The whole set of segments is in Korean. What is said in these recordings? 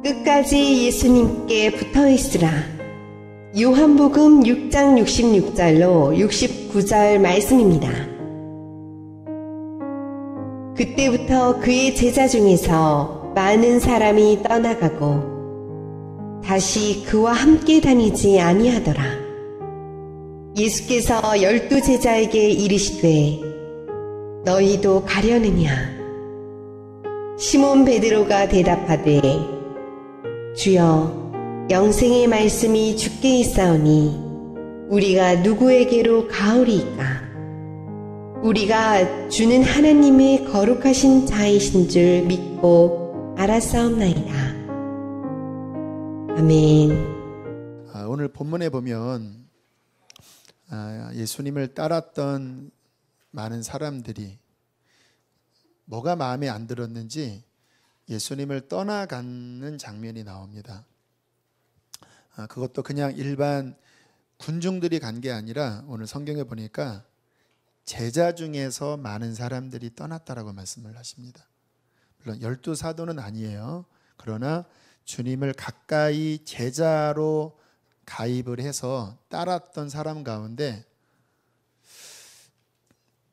끝까지 예수님께 붙어있으라. 요한복음 6장 66절로 69절 말씀입니다. 그때부터 그의 제자 중에서 많은 사람이 떠나가고 다시 그와 함께 다니지 아니하더라. 예수께서 12제자에게 이르시되 너희도 가려느냐? 시몬 베드로가 대답하되 주여, 영생의 말씀이 주께 있사오니 우리가 누구에게로 가오리이까? 우리가 주는 하나님의 거룩하신 자이신 줄 믿고 알았사옵나이다. 아멘. 오늘 본문에 보면 예수님을 따랐던 많은 사람들이 뭐가 마음에 안 들었는지 예수님을 떠나가는 장면이 나옵니다. 그것도 그냥 일반 군중들이 간 게 아니라 오늘 성경에 보니까 제자 중에서 많은 사람들이 떠났다라고 말씀을 하십니다. 물론 12사도는 아니에요. 그러나 주님을 가까이 제자로 가입을 해서 따랐던 사람 가운데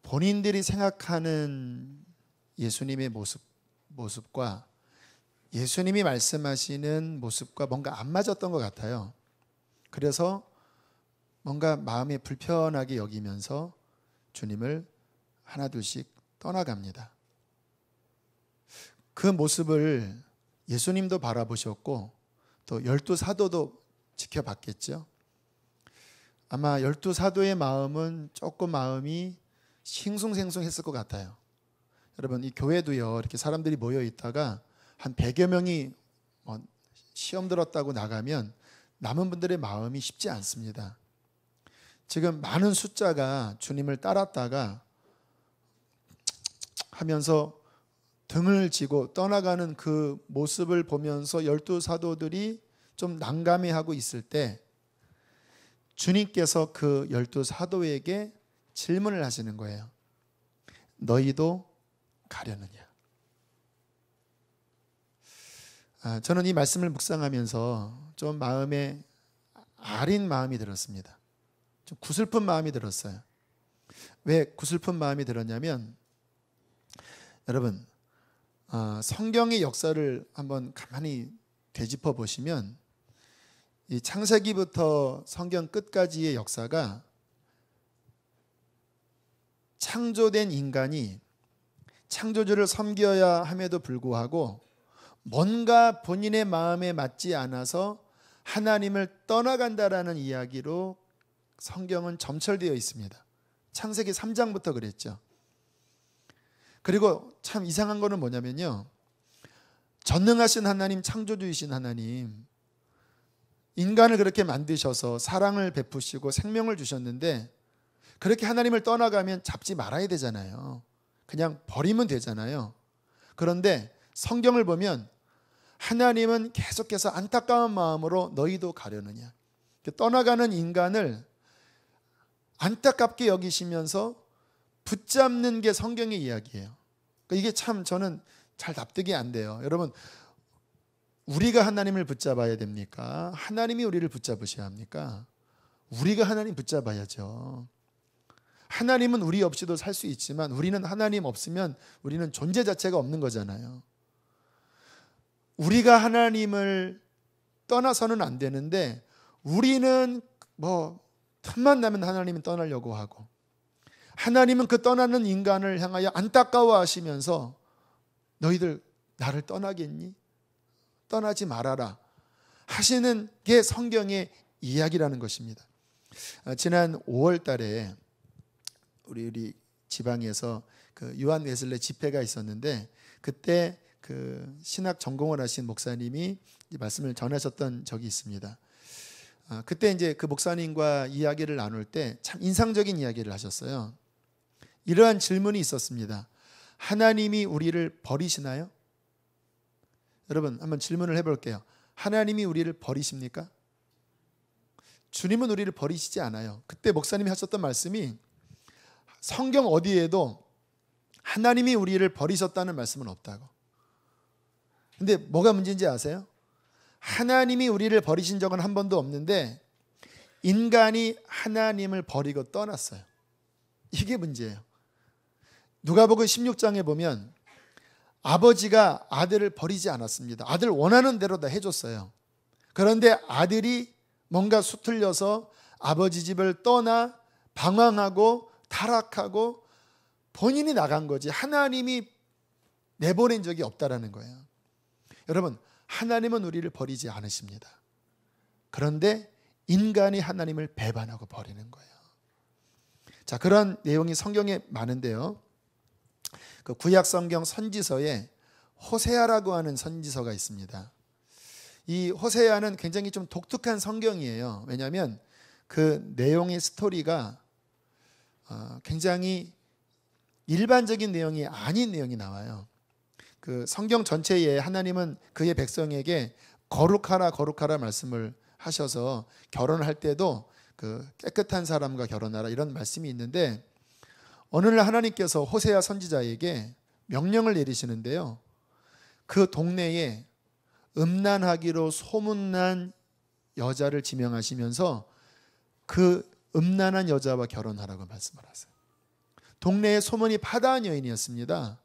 본인들이 생각하는 예수님의 모습과 예수님이 말씀하시는 모습과 뭔가 안 맞았던 것 같아요. 그래서 뭔가 마음이 불편하게 여기면서 주님을 하나둘씩 떠나갑니다. 그 모습을 예수님도 바라보셨고 또 12사도도 지켜봤겠죠. 아마 12사도의 마음은 조금 마음이 싱숭생숭했을 것 같아요. 여러분, 이 교회도요, 이렇게 사람들이 모여 있다가 한 100여 명이 시험 들었다고 나가면 남은 분들의 마음이 쉽지 않습니다. 지금 많은 숫자가 주님을 따랐다가 하면서 등을 지고 떠나가는 그 모습을 보면서 12사도들이 좀 난감해하고 있을 때 주님께서 그 12사도에게 질문을 하시는 거예요. 너희도 가려느냐? 저는 이 말씀을 묵상하면서 좀 마음에 아린 마음이 들었습니다. 좀 구슬픈 마음이 들었어요. 왜 구슬픈 마음이 들었냐면 여러분, 성경의 역사를 한번 가만히 되짚어 보시면 이 창세기부터 성경 끝까지의 역사가 창조된 인간이 창조주를 섬겨야 함에도 불구하고 뭔가 본인의 마음에 맞지 않아서 하나님을 떠나간다라는 이야기로 성경은 점철되어 있습니다. 창세기 3장부터 그랬죠. 그리고 참 이상한 거는 뭐냐면요, 전능하신 하나님, 창조주이신 하나님, 인간을 그렇게 만드셔서 사랑을 베푸시고 생명을 주셨는데 그렇게 하나님을 떠나가면 잡지 말아야 되잖아요. 그냥 버리면 되잖아요. 그런데 성경을 보면 하나님은 계속해서 안타까운 마음으로 너희도 가려느냐, 떠나가는 인간을 안타깝게 여기시면서 붙잡는 게 성경의 이야기예요. 이게 참 저는 잘 납득이 안 돼요. 여러분, 우리가 하나님을 붙잡아야 됩니까? 하나님이 우리를 붙잡으셔야 합니까? 우리가 하나님 붙잡아야죠. 하나님은 우리 없이도 살 수 있지만 우리는 하나님 없으면 우리는 존재 자체가 없는 거잖아요. 우리가 하나님을 떠나서는 안 되는데 우리는 틈만 나면 하나님은 떠나려고 하고, 하나님은 그 떠나는 인간을 향하여 안타까워하시면서 너희들 나를 떠나겠니? 떠나지 말아라 하시는 게 성경의 이야기라는 것입니다. 지난 5월 달에 우리 지방에서 그 요한 웨슬레 집회가 있었는데 그때 그 신학 전공을 하신 목사님이 말씀을 전하셨던 적이 있습니다. 그때 이제 그 목사님과 이야기를 나눌 때 참 인상적인 이야기를 하셨어요. 이러한 질문이 있었습니다. 하나님이 우리를 버리시나요? 여러분, 한번 질문을 해볼게요. 하나님이 우리를 버리십니까? 주님은 우리를 버리시지 않아요. 그때 목사님이 하셨던 말씀이 성경 어디에도 하나님이 우리를 버리셨다는 말씀은 없다고. 근데 뭐가 문제인지 아세요? 하나님이 우리를 버리신 적은 한 번도 없는데 인간이 하나님을 버리고 떠났어요. 이게 문제예요. 누가복음 16장에 보면 아버지가 아들을 버리지 않았습니다. 아들 원하는 대로 다 해줬어요. 그런데 아들이 뭔가 수틀려서 아버지 집을 떠나 방황하고 타락하고 본인이 나간 거지 하나님이 내보낸 적이 없다라는 거예요. 여러분, 하나님은 우리를 버리지 않으십니다. 그런데 인간이 하나님을 배반하고 버리는 거예요. 자, 그런 내용이 성경에 많은데요. 그 구약 성경 선지서에 호세아라고 하는 선지서가 있습니다. 이 호세아는 굉장히 좀 독특한 성경이에요. 왜냐하면 그 내용의 스토리가 굉장히 일반적인 내용이 아닌 내용이 나와요. 그 성경 전체에 하나님은 그의 백성에게 거룩하라 거룩하라 말씀을 하셔서 결혼할 때도 그 깨끗한 사람과 결혼하라 이런 말씀이 있는데 어느 날 하나님께서 호세아 선지자에게 명령을 내리시는데요. 그 동네에 음란하기로 소문난 여자를 지명하시면서 그 음란한 여자와 결혼하라고 말씀을 하세요. 동네에 소문이 파다한 여인이었습니다.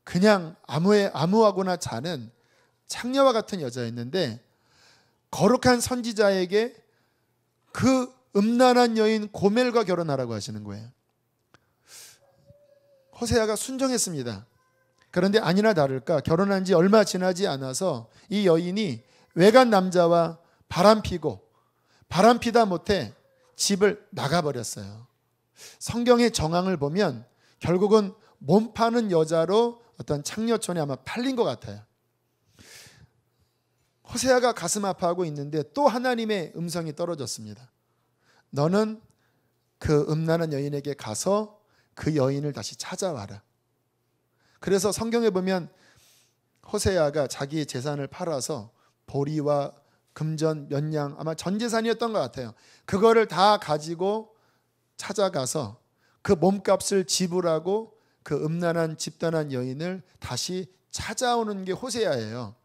그냥 아무하고나 자는 창녀와 같은 여자였는데 거룩한 선지자에게 그 음란한 여인 고멜과 결혼하라고 하시는 거예요. 호세아가 순종했습니다. 그런데 아니나 다를까 결혼한 지 얼마 지나지 않아서 이 여인이 외간 남자와 바람피다 못해 집을 나가버렸어요. 성경의 정황을 보면 결국은 몸 파는 여자로 어떤 창녀촌에 아마 팔린 것 같아요. 호세아가 가슴 아파하고 있는데 또 하나님의 음성이 떨어졌습니다. 너는 그 음란한 여인에게 가서 그 여인을 다시 찾아와라. 그래서 성경에 보면 호세아가 자기의 재산을 팔아서 보리와 금전, 면양 아마 전 재산이었던 것 같아요. 그거를 다 가지고 찾아가서 그 몸값을 지불하고 그 음란한 집단한 여인을 다시 찾아오는 게 호세아예요.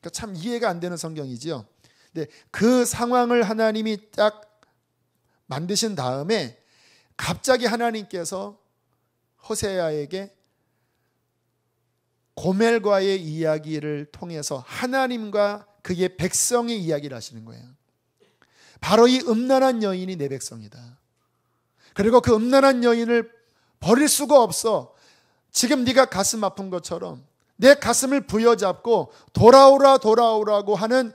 그러니까 참 이해가 안 되는 성경이지요. 근데 그 상황을 하나님이 딱 만드신 다음에 갑자기 하나님께서 호세아에게 고멜과의 이야기를 통해서 하나님과 그의 백성의 이야기를 하시는 거예요. 바로 이 음란한 여인이 내 백성이다. 그리고 그 음란한 여인을 버릴 수가 없어. 지금 네가 가슴 아픈 것처럼 내 가슴을 부여잡고 돌아오라고 하는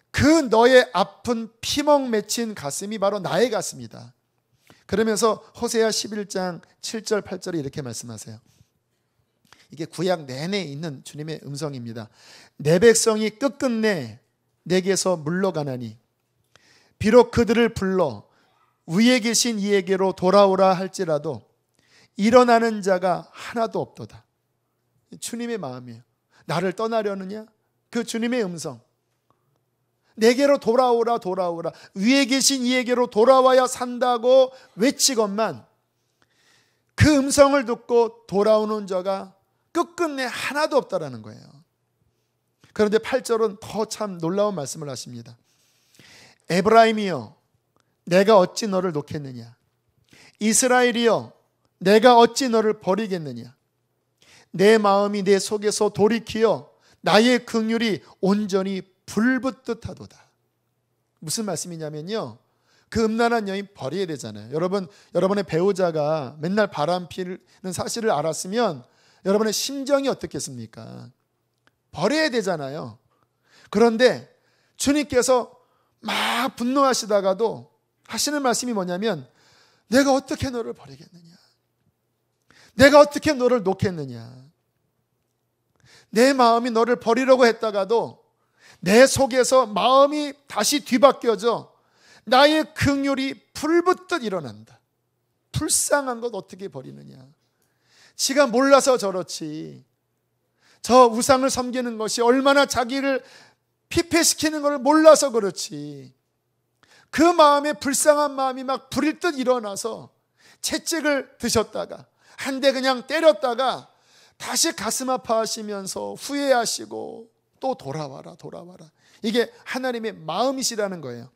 그 너의 아픈 피멍 맺힌 가슴이 바로 나의 가슴이다. 그러면서 호세아 11장 7절 8절에 이렇게 말씀하세요. 이게 구약 내내 있는 주님의 음성입니다. 내 백성이 끝끝내 내게서 물러가나니 비록 그들을 불러 위에 계신 이에게로 돌아오라 할지라도 일어나는 자가 하나도 없도다. 주님의 마음이에요. 나를 떠나려느냐? 그 주님의 음성. 내게로 돌아오라 위에 계신 이에게로 돌아와야 산다고 외치건만 그 음성을 듣고 돌아오는 자가 끝끝내 하나도 없다라는 거예요. 그런데 8절은 더 참 놀라운 말씀을 하십니다. 에브라임이여 내가 어찌 너를 놓겠느냐? 이스라엘이여 내가 어찌 너를 버리겠느냐? 내 마음이 내 속에서 돌이키어 나의 긍휼이 온전히 불붙듯 하도다. 무슨 말씀이냐면요, 그 음란한 여인 버려야 되잖아요. 여러분의 배우자가 맨날 바람 피는 사실을 알았으면 여러분의 심정이 어떻겠습니까? 버려야 되잖아요. 그런데 주님께서 막 분노하시다가도 하시는 말씀이 뭐냐면 내가 어떻게 너를 버리겠느냐? 내가 어떻게 너를 놓겠느냐? 내 마음이 너를 버리려고 했다가도 내 속에서 마음이 다시 뒤바뀌어져 나의 긍휼이 불붙듯 일어난다. 불쌍한 것 어떻게 버리느냐? 지가 몰라서 저렇지. 저 우상을 섬기는 것이 얼마나 자기를 피폐시키는 것을 몰라서 그렇지. 그 마음에 불쌍한 마음이 막 불일 듯 일어나서 채찍을 드셨다가 한 대 그냥 때렸다가 다시 가슴 아파하시면서 후회하시고 또 돌아와라, 돌아와라. 이게 하나님의 마음이시라는 거예요.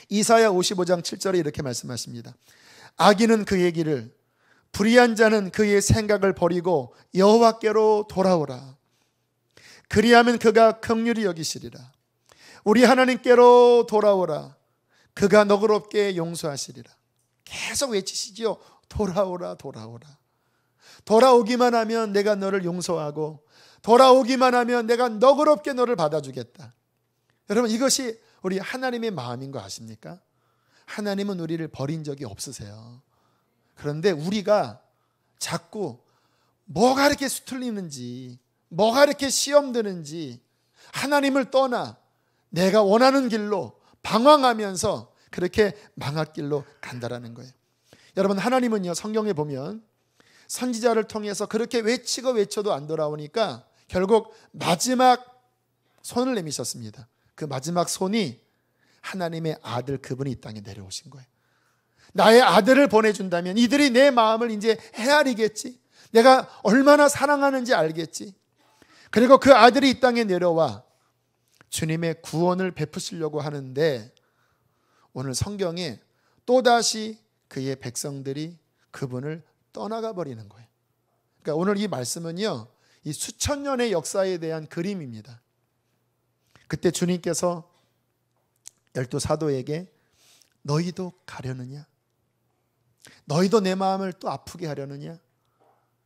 이사야 55장 7절에 이렇게 말씀하십니다. 악인은 그의 길을, 불의한 자는 그의 생각을 버리고 여호와께로 돌아오라. 그리하면 그가 긍휼히 여기시리라. 우리 하나님께로 돌아오라. 그가 너그럽게 용서하시리라. 계속 외치시죠. 돌아오라, 돌아오라. 돌아오기만 하면 내가 너를 용서하고, 돌아오기만 하면 내가 너그럽게 너를 받아주겠다. 여러분, 이것이 우리 하나님의 마음인 거 아십니까? 하나님은 우리를 버린 적이 없으세요. 그런데 우리가 자꾸 뭐가 이렇게 수틀리는지, 뭐가 이렇게 시험 드는지 하나님을 떠나 내가 원하는 길로 방황하면서 그렇게 망학길로 간다라는 거예요. 여러분, 하나님은요, 성경에 보면 선지자를 통해서 그렇게 외치고 외쳐도 안 돌아오니까 결국 마지막 손을 내미셨습니다. 그 마지막 손이 하나님의 아들, 그분이 이 땅에 내려오신 거예요. 나의 아들을 보내준다면 이들이 내 마음을 이제 헤아리겠지. 내가 얼마나 사랑하는지 알겠지. 그리고 그 아들이 이 땅에 내려와 주님의 구원을 베푸시려고 하는데, 오늘 성경에 또다시 그의 백성들이 그분을 떠나가 버리는 거예요. 그러니까 오늘 이 말씀은요, 이 수천 년의 역사에 대한 그림입니다. 그때 주님께서 12 사도에게 너희도 가려느냐? 너희도 내 마음을 또 아프게 하려느냐?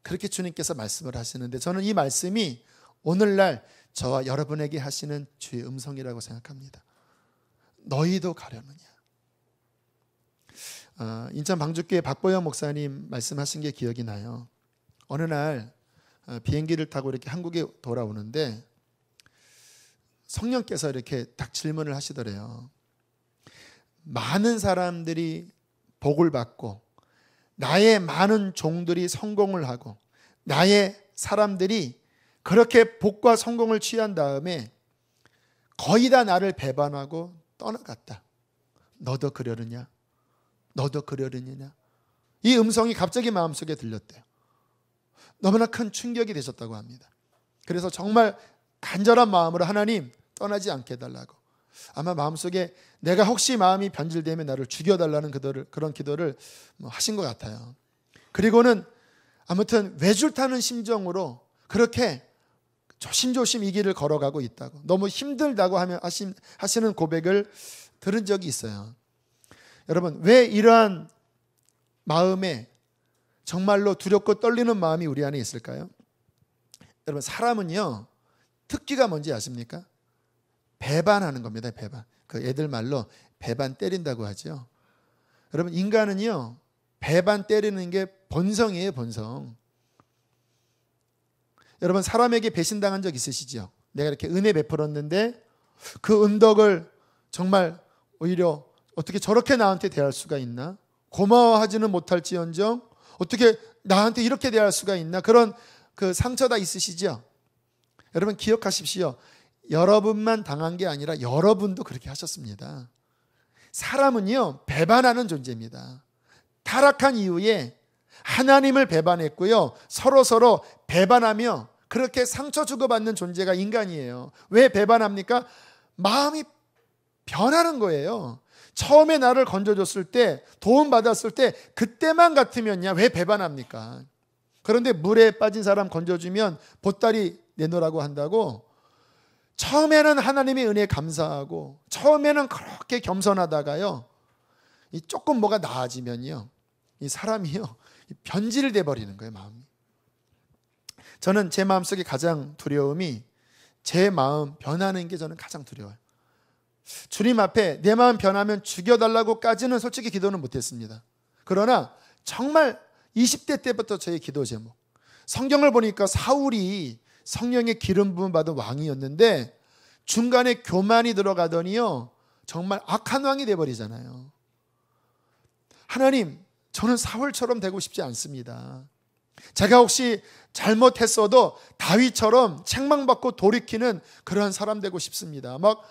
그렇게 주님께서 말씀을 하시는데, 저는 이 말씀이 오늘날 저와 여러분에게 하시는 주의 음성이라고 생각합니다. 너희도 가려느냐? 인천 방주교회 박보영 목사님 말씀하신 게 기억이 나요. 어느 날 비행기를 타고 이렇게 한국에 돌아오는데 성령께서 이렇게 딱 질문을 하시더래요. 많은 사람들이 복을 받고 나의 많은 종들이 성공을 하고 나의 사람들이 그렇게 복과 성공을 취한 다음에 거의 다 나를 배반하고 떠나갔다. 너도 그러느냐? 너도 그러느냐? 이 음성이 갑자기 마음속에 들렸대요. 너무나 큰 충격이 되셨다고 합니다. 그래서 정말 간절한 마음으로 하나님 떠나지 않게 해달라고, 아마 마음속에 내가 혹시 마음이 변질되면 나를 죽여달라는 그런 기도를 하신 것 같아요. 그리고는 아무튼 외줄타는 심정으로 그렇게 조심조심 이 길을 걸어가고 있다고, 너무 힘들다고 하시는 고백을 들은 적이 있어요. 여러분, 왜 이러한 마음에 정말로 두렵고 떨리는 마음이 우리 안에 있을까요? 여러분, 사람은요, 특기가 뭔지 아십니까? 배반하는 겁니다. 배반. 그 애들 말로 배반 때린다고 하죠. 여러분, 인간은요, 배반 때리는 게 본성이에요. 본성. 여러분, 사람에게 배신당한 적 있으시죠? 내가 이렇게 은혜 베풀었는데 그 은덕을 정말 오히려 어떻게 저렇게 나한테 대할 수가 있나? 고마워하지는 못할지언정 어떻게 나한테 이렇게 대할 수가 있나? 그런 그 상처 다 있으시죠? 여러분, 기억하십시오. 여러분만 당한 게 아니라 여러분도 그렇게 하셨습니다. 사람은요, 배반하는 존재입니다. 타락한 이후에 하나님을 배반했고요, 서로 배반하며 그렇게 상처 주고받는 존재가 인간이에요. 왜 배반합니까? 마음이 변하는 거예요. 처음에 나를 건져줬을 때, 도움받았을 때 그때만 같으면야 왜 배반합니까? 그런데 물에 빠진 사람 건져주면 보따리 내놓으라고 한다고, 처음에는 하나님의 은혜에 감사하고 처음에는 그렇게 겸손하다가요, 이 조금 뭐가 나아지면요, 이 사람이요 변질돼 버리는 거예요. 마음이. 저는 제 마음속에 가장 두려움이 제 마음 변하는 게 저는 가장 두려워요. 주님 앞에 내 마음 변하면 죽여달라고까지는 솔직히 기도는 못했습니다. 그러나 정말 20대 때부터 저의 기도 제목, 성경을 보니까 사울이 성령의 기름 부음 받은 왕이었는데 중간에 교만이 들어가더니요 정말 악한 왕이 돼버리잖아요. 하나님, 저는 사울처럼 되고 싶지 않습니다. 제가 혹시 잘못했어도 다윗처럼 책망받고 돌이키는 그런 사람 되고 싶습니다. 막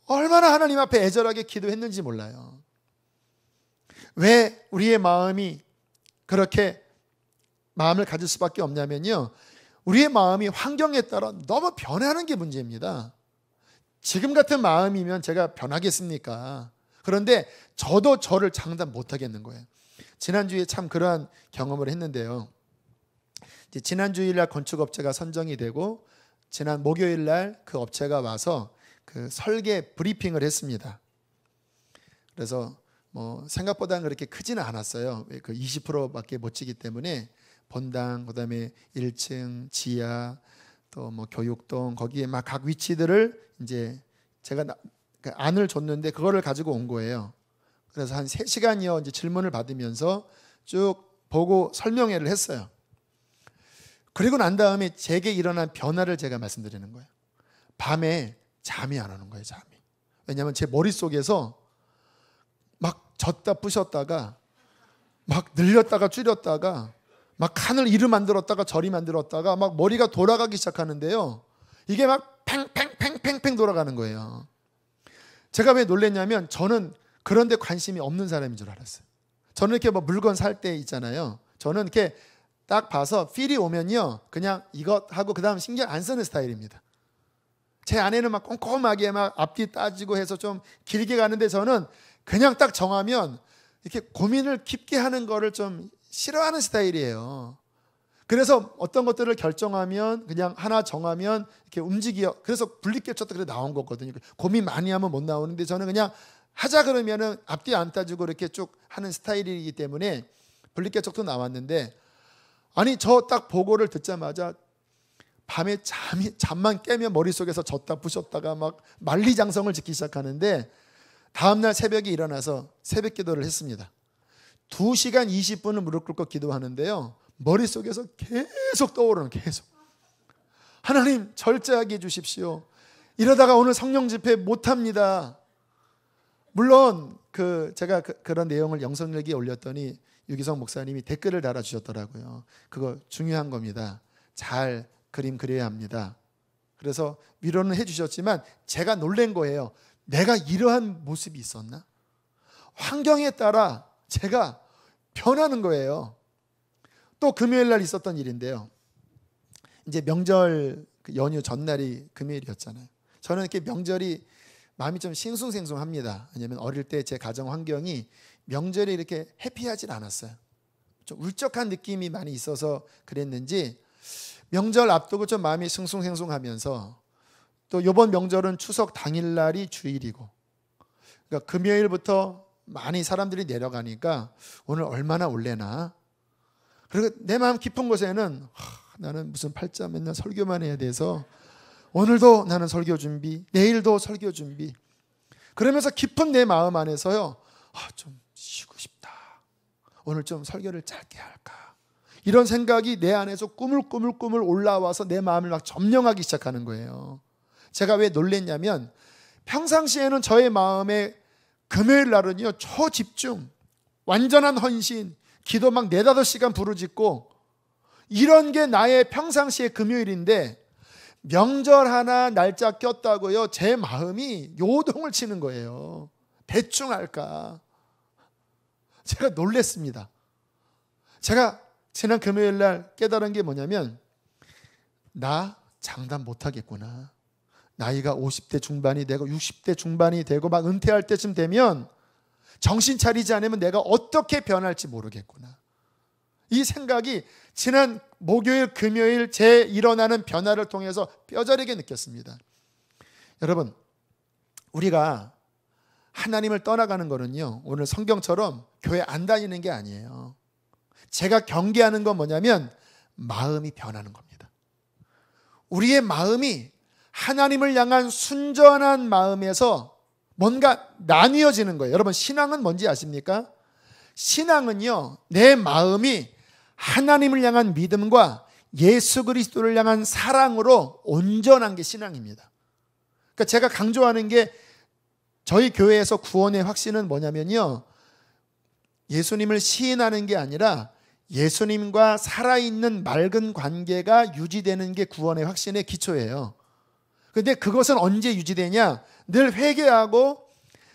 얼마나 하나님 앞에 애절하게 기도했는지 몰라요. 왜 우리의 마음이 그렇게 마음을 가질 수밖에 없냐면요, 우리의 마음이 환경에 따라 너무 변하는 게 문제입니다. 지금 같은 마음이면 제가 변하겠습니까? 그런데 저도 저를 장담 못 하겠는 거예요. 지난주에 참 그러한 경험을 했는데요. 이제 지난 주일날 건축업체가 선정이 되고 지난 목요일날 그 업체가 와서 그 설계 브리핑을 했습니다. 그래서 뭐 생각보다는 그렇게 크지는 않았어요. 그 20%밖에 못 치기 때문에 본당, 그다음에 1층, 지하, 또 뭐 교육동 거기에 막 각 위치들을 이제 제가 그 안을 줬는데 그거를 가지고 온 거예요. 그래서 한 3시간여 이제 질문을 받으면서 쭉 보고 설명회를 했어요. 그리고 난 다음에 제게 일어난 변화를 제가 말씀드리는 거예요. 밤에 잠이 안 오는 거예요, 잠이. 왜냐하면 제 머릿속에서 막 졌다 부셨다가 막 늘렸다가 줄였다가 막 칸을 이르 만들었다가 저리 만들었다가 막 머리가 돌아가기 시작하는데요. 이게 막 팽팽팽팽팽 돌아가는 거예요. 제가 왜 놀랬냐면 저는 그런 데 관심이 없는 사람인 줄 알았어요. 저는 이렇게 뭐 물건 살 때 있잖아요. 저는 이렇게 딱 봐서 필이 오면요. 그냥 이것 하고 그 다음 신경 안 쓰는 스타일입니다. 제 아내는 막 꼼꼼하게 막 앞뒤 따지고 해서 좀 길게 가는데 저는 그냥 딱 정하면 이렇게 고민을 깊게 하는 거를 좀 싫어하는 스타일이에요. 그래서 어떤 것들을 결정하면 그냥 하나 정하면 이렇게 움직여. 그래서 분리개척도 그래 나온 거거든요. 고민 많이 하면 못 나오는데 저는 그냥 하자 그러면은 앞뒤 안 따지고 이렇게 쭉 하는 스타일이기 때문에 분리개척도 나왔는데 아니 저 딱 보고를 듣자마자 밤에 잠만 깨면 머릿속에서 졌다 부셨다가 막 만리장성을 짓기 시작하는데 다음날 새벽에 일어나서 새벽 기도를 했습니다. 2시간 20분을 무릎 꿇고 기도하는데요. 머릿속에서 계속 떠오르는 계속. 하나님 절제하게 해주십시오. 이러다가 오늘 성령 집회 못합니다. 물론 제가 그런 내용을 영성일기에 올렸더니 유기성 목사님이 댓글을 달아주셨더라고요. 그거 중요한 겁니다. 잘 그림 그려야 합니다. 그래서 위로는 해주셨지만 제가 놀란 거예요. 내가 이러한 모습이 있었나? 환경에 따라 제가 변하는 거예요. 또 금요일 날 있었던 일인데요. 이제 명절 연휴 전날이 금요일이었잖아요. 저는 이렇게 명절이 마음이 좀 싱숭생숭합니다. 왜냐하면 어릴 때 제 가정 환경이 명절에 이렇게 해피하진 않았어요. 좀 울적한 느낌이 많이 있어서 그랬는지 명절 앞두고 좀 마음이 싱숭생숭하면서 또 이번 명절은 추석 당일날이 주일이고 그러니까 금요일부터 많이 사람들이 내려가니까 오늘 얼마나 올래나. 그리고 내 마음 깊은 곳에는 나는 무슨 팔자 맨날 설교만 해야 돼서 오늘도 나는 설교 준비, 내일도 설교 준비. 그러면서 깊은 내 마음 안에서요. 좀 쉬고 싶다. 오늘 좀 설교를 짧게 할까. 이런 생각이 내 안에서 꾸물꾸물 올라와서 내 마음을 막 점령하기 시작하는 거예요. 제가 왜 놀랬냐면 평상시에는 저의 마음에 금요일 날은요. 초집중, 완전한 헌신, 기도 막 4-5시간 부르짖고 이런 게 나의 평상시의 금요일인데 명절 하나 날짜 꼈다고요. 제 마음이 요동을 치는 거예요. 대충 할까. 제가 놀랬습니다. 제가 지난 금요일 날 깨달은 게 뭐냐면 나 장담 못하겠구나. 나이가 50대 중반이 되고 60대 중반이 되고 막 은퇴할 때쯤 되면 정신 차리지 않으면 내가 어떻게 변할지 모르겠구나. 이 생각이 지난 목요일, 금요일 제 일어나는 변화를 통해서 뼈저리게 느꼈습니다. 여러분, 우리가 하나님을 떠나가는 거는요, 오늘 성경처럼 교회 안 다니는 게 아니에요. 제가 경계하는 건 뭐냐면 마음이 변하는 겁니다. 우리의 마음이 하나님을 향한 순전한 마음에서 뭔가 나뉘어지는 거예요. 여러분, 신앙은 뭔지 아십니까? 신앙은요, 내 마음이 하나님을 향한 믿음과 예수 그리스도를 향한 사랑으로 온전한 게 신앙입니다. 그러니까 제가 강조하는 게 저희 교회에서 구원의 확신은 뭐냐면요, 예수님을 시인하는 게 아니라 예수님과 살아있는 맑은 관계가 유지되는 게 구원의 확신의 기초예요. 그런데 그것은 언제 유지되냐? 늘 회개하고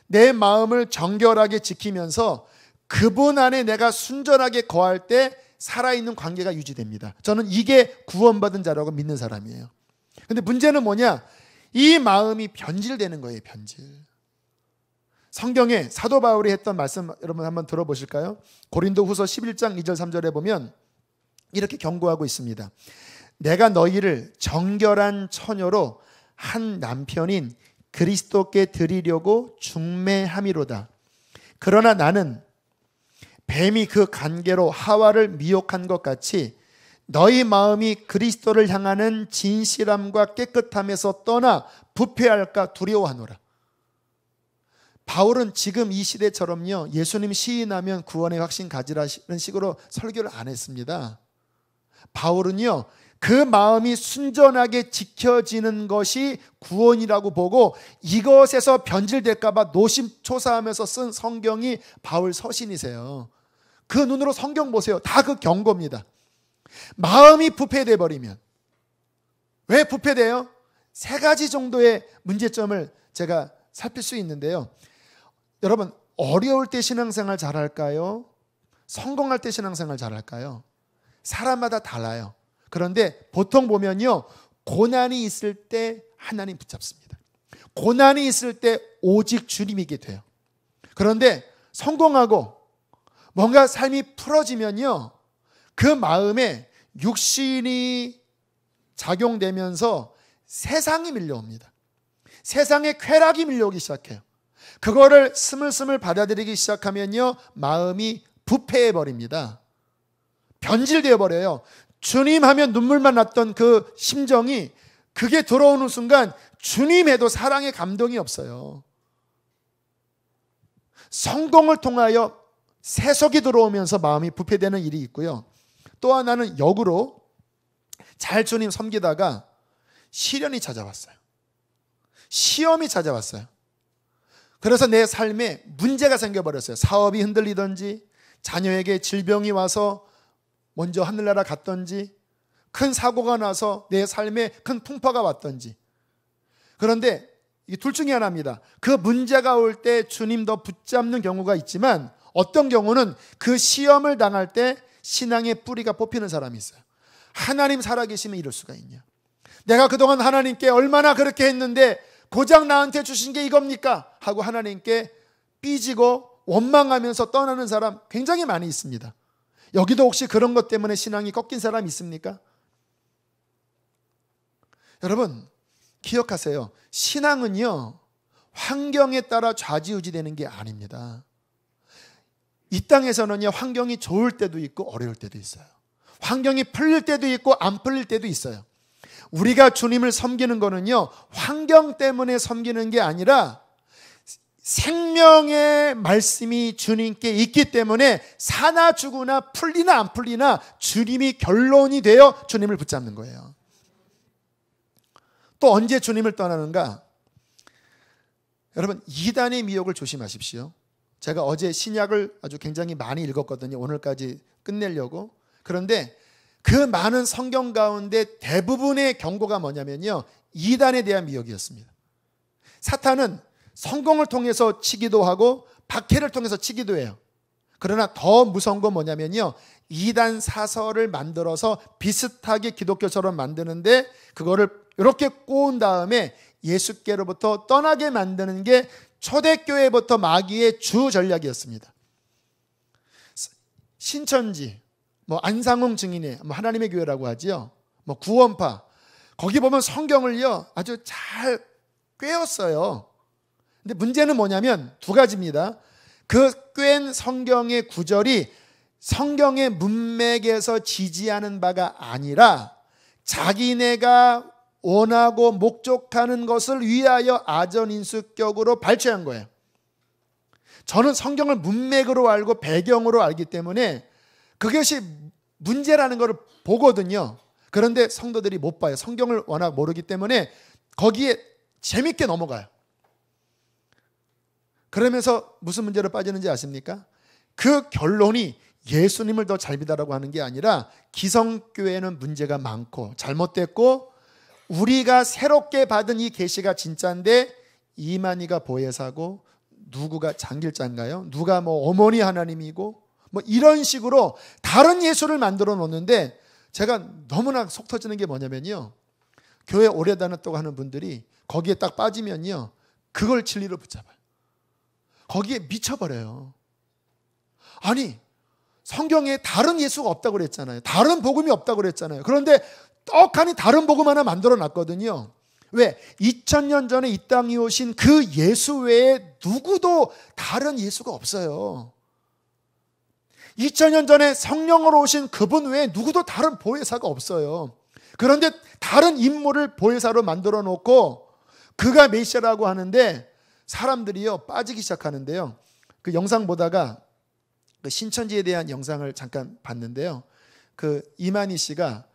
내 마음을 정결하게 지키면서 그분 안에 내가 순전하게 거할 때 살아있는 관계가 유지됩니다. 저는 이게 구원받은 자라고 믿는 사람이에요. 근데 문제는 뭐냐? 이 마음이 변질되는 거예요. 변질. 성경에 사도 바울이 했던 말씀 여러분 한번 들어보실까요? 고린도후서 11장 2절 3절에 보면 이렇게 경고하고 있습니다. 내가 너희를 정결한 처녀로 한 남편인 그리스도께 드리려고 중매함이로다. 그러나 나는 뱀이 그 간계로 하와를 미혹한 것 같이 너희 마음이 그리스도를 향하는 진실함과 깨끗함에서 떠나 부패할까 두려워하노라. 바울은 지금 이 시대처럼요, 예수님 시인하면 구원의 확신 가지라는 식으로 설교를 안 했습니다. 바울은요, 그 마음이 순전하게 지켜지는 것이 구원이라고 보고 이것에서 변질될까봐 노심초사하면서 쓴 성경이 바울 서신이세요. 그 눈으로 성경 보세요. 다 그 경고입니다. 마음이 부패돼 버리면, 왜 부패돼요? 세 가지 정도의 문제점을 제가 살필 수 있는데요. 여러분, 어려울 때 신앙생활 잘할까요? 성공할 때 신앙생활 잘할까요? 사람마다 달라요. 그런데 보통 보면요, 고난이 있을 때 하나님 붙잡습니다. 고난이 있을 때 오직 주님이게 돼요. 그런데 성공하고 뭔가 삶이 풀어지면요, 그 마음에 육신이 작용되면서 세상이 밀려옵니다. 세상의 쾌락이 밀려오기 시작해요. 그거를 스물스물 받아들이기 시작하면요, 마음이 부패해 버립니다. 변질되어 버려요. 주님 하면 눈물만 났던 그 심정이, 그게 들어오는 순간 주님에도 사랑의 감동이 없어요. 성공을 통하여 세속이 들어오면서 마음이 부패되는 일이 있고요. 또 하나는 역으로 잘 주님 섬기다가 시련이 찾아왔어요. 시험이 찾아왔어요. 그래서 내 삶에 문제가 생겨버렸어요. 사업이 흔들리든지, 자녀에게 질병이 와서 먼저 하늘나라 갔던지, 큰 사고가 나서 내 삶에 큰 풍파가 왔던지. 그런데 이 둘 중에 하나입니다. 그 문제가 올 때 주님 더 붙잡는 경우가 있지만, 어떤 경우는 그 시험을 당할 때 신앙의 뿌리가 뽑히는 사람이 있어요. 하나님 살아계시면 이럴 수가 있냐? 내가 그동안 하나님께 얼마나 그렇게 했는데 고작 나한테 주신 게 이겁니까? 하고 하나님께 삐지고 원망하면서 떠나는 사람 굉장히 많이 있습니다. 여기도 혹시 그런 것 때문에 신앙이 꺾인 사람 있습니까? 여러분, 기억하세요. 신앙은요, 환경에 따라 좌지우지되는 게 아닙니다. 이 땅에서는요, 환경이 좋을 때도 있고 어려울 때도 있어요. 환경이 풀릴 때도 있고 안 풀릴 때도 있어요. 우리가 주님을 섬기는 거는요, 환경 때문에 섬기는 게 아니라 생명의 말씀이 주님께 있기 때문에 사나 죽으나 풀리나 안 풀리나 주님이 결론이 되어 주님을 붙잡는 거예요. 또 언제 주님을 떠나는가? 여러분, 이단의 미혹을 조심하십시오. 제가 어제 신약을 아주 굉장히 많이 읽었거든요. 오늘까지 끝내려고. 그런데 그 많은 성경 가운데 대부분의 경고가 뭐냐면요, 이단에 대한 미혹이었습니다. 사탄은 성공을 통해서 치기도 하고 박해를 통해서 치기도 해요. 그러나 더 무서운 건 뭐냐면요, 이단 사설을 만들어서 비슷하게 기독교처럼 만드는데 그거를 이렇게 꼬은 다음에 예수께로부터 떠나게 만드는 게 초대교회부터 마귀의 주 전략이었습니다. 신천지, 안상홍 증인의 하나님의 교회라고 하지요. 구원파, 거기 보면 성경을요 아주 잘 꿰었어요. 근데 문제는 뭐냐면 두 가지입니다. 그 꿰인 성경의 구절이 성경의 문맥에서 지지하는 바가 아니라 자기네가 원하고 목적하는 것을 위하여 아전인수격으로 발췌한 거예요. 저는 성경을 문맥으로 알고 배경으로 알기 때문에 그것이 문제라는 것을 보거든요. 그런데 성도들이 못 봐요. 성경을 워낙 모르기 때문에 거기에 재밌게 넘어가요. 그러면서 무슨 문제로 빠지는지 아십니까? 그 결론이 예수님을 더 잘 믿으라고 하는 게 아니라 기성교회는 문제가 많고 잘못됐고 우리가 새롭게 받은 이 계시가 진짜인데 이만희가 보혜사고 누구가 장길자인가요? 누가 어머니 하나님이고 뭐 이런 식으로 다른 예수를 만들어 놓는데, 제가 너무나 속 터지는 게 뭐냐면요, 교회 오래 다녔다고 하는 분들이 거기에 딱 빠지면요, 그걸 진리로 붙잡아요. 거기에 미쳐버려요. 아니, 성경에 다른 예수가 없다고 그랬잖아요. 다른 복음이 없다고 그랬잖아요. 그런데 떡하니 다른 복음 하나 만들어 놨거든요. 왜? 2000년 전에 이 땅에 오신 그 예수 외에 누구도 다른 예수가 없어요. 2000년 전에 성령으로 오신 그분 외에 누구도 다른 보혜사가 없어요. 그런데 다른 인물을 보혜사로 만들어 놓고 그가 메시아라고 하는데 사람들이요 빠지기 시작하는데요. 그 영상 보다가 그 신천지에 대한 영상을 잠깐 봤는데요. 그 이만희 씨가